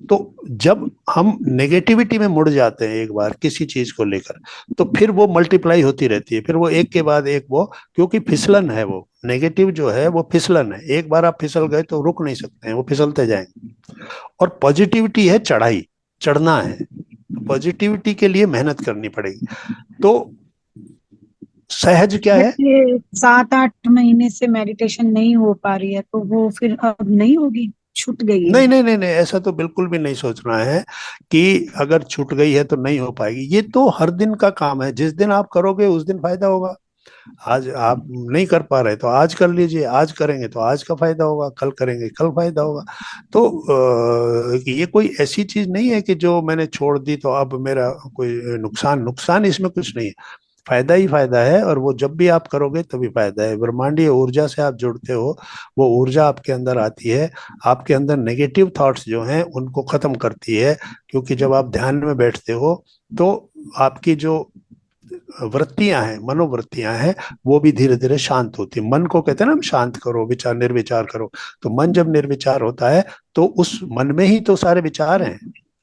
S1: तो जब हम नेगेटिविटी में मुड़ जाते हैं एक बार किसी चीज को लेकर, तो फिर वो मल्टीप्लाई होती रहती है, फिर वो एक के बाद एक, वो क्योंकि फिसलन है, वो नेगेटिव जो है वो फिसलन है, एक बार आप फिसल गए तो रुक नहीं सकते हैं, वो फिसलते जाएंगे। और पॉजिटिविटी है चढ़ाई, चढ़ना है, पॉजिटिविटी के लिए मेहनत करनी पड़ेगी। तो सहज क्या है,
S6: जैसे 7-8 महीने से मेडिटेशन नहीं हो पा रही है तो वो फिर अब नहीं होगी, छूट गई है?
S1: नहीं नहीं नहीं नहीं, ऐसा तो बिल्कुल भी नहीं सोचना है कि अगर छूट गई है तो नहीं हो पाएगी। ये तो हर दिन का काम है, जिस दिन आप करोगे उस दिन फायदा होगा। आज आप नहीं कर पा रहे तो आज कर लीजिए, आज करेंगे तो आज का फायदा होगा, कल करेंगे कल फायदा होगा। तो ये कोई ऐसी चीज नहीं है कि जो मैंने छोड़ दी तो अब मेरा कोई नुकसान, नुकसान इसमें कुछ नहीं है, फायदा ही फायदा है। और वो जब भी आप करोगे तभी फायदा है। ब्रह्मांडीय ऊर्जा से आप जुड़ते हो, वो ऊर्जा आपके अंदर आती है, आपके अंदर नेगेटिव थॉट्स जो हैं उनको खत्म करती है। क्योंकि जब आप ध्यान में बैठते हो तो आपकी जो वृत्तियां हैं, मनोवृत्तियां हैं, वो भी धीरे धीरे शांत होती है। मन को कहते हैं ना हम शांत करो, विचार निर्विचार करो, तो मन जब निर्विचार होता है तो उस मन में ही तो सारे विचार हैं,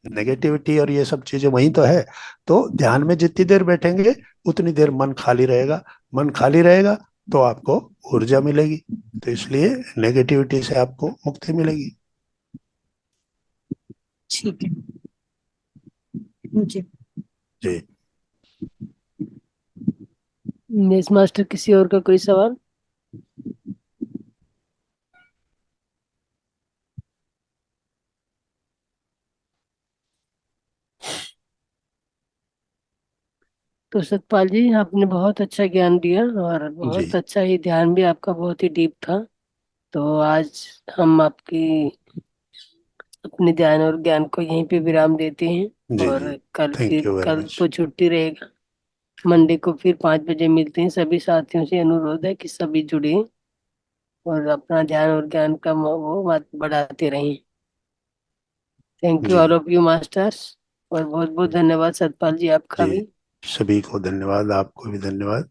S1: नेगेटिविटी और ये सब चीजें वहीं तो है। तो ध्यान में जितनी देर बैठेंगे उतनी देर मन खाली रहेगा, मन खाली रहेगा तो आपको ऊर्जा मिलेगी, तो इसलिए नेगेटिविटी से आपको मुक्ति मिलेगी।
S6: ठीक है, थैंक यू।
S1: जी।
S2: नेस मास्टर, किसी और का कोई सवाल? तो सतपाल जी, आपने बहुत अच्छा ज्ञान दिया और
S1: जी।
S2: बहुत अच्छा ही ध्यान भी आपका बहुत ही डीप था। तो आज हम आपकी अपने ध्यान और ज्ञान को यहीं पे विराम देते हैं,
S1: जी
S2: और
S1: जी,
S2: कल
S1: थैंक
S2: फिर,
S1: यू वेरी
S2: कल
S1: मच।
S2: तो छुट्टी रहेगा, मंडे को फिर 5 बजे मिलते हैं। सभी साथियों से अनुरोध है कि सभी जुड़े और अपना ध्यान और ज्ञान का वो मत बढ़ाते रहें। थैंक यू
S1: जी
S2: ऑल ऑफ यू मास्टर्स, और बहुत बहुत धन्यवाद सतपाल जी आपका
S1: जी,
S2: भी।
S1: सभी को धन्यवाद, आपको भी धन्यवाद।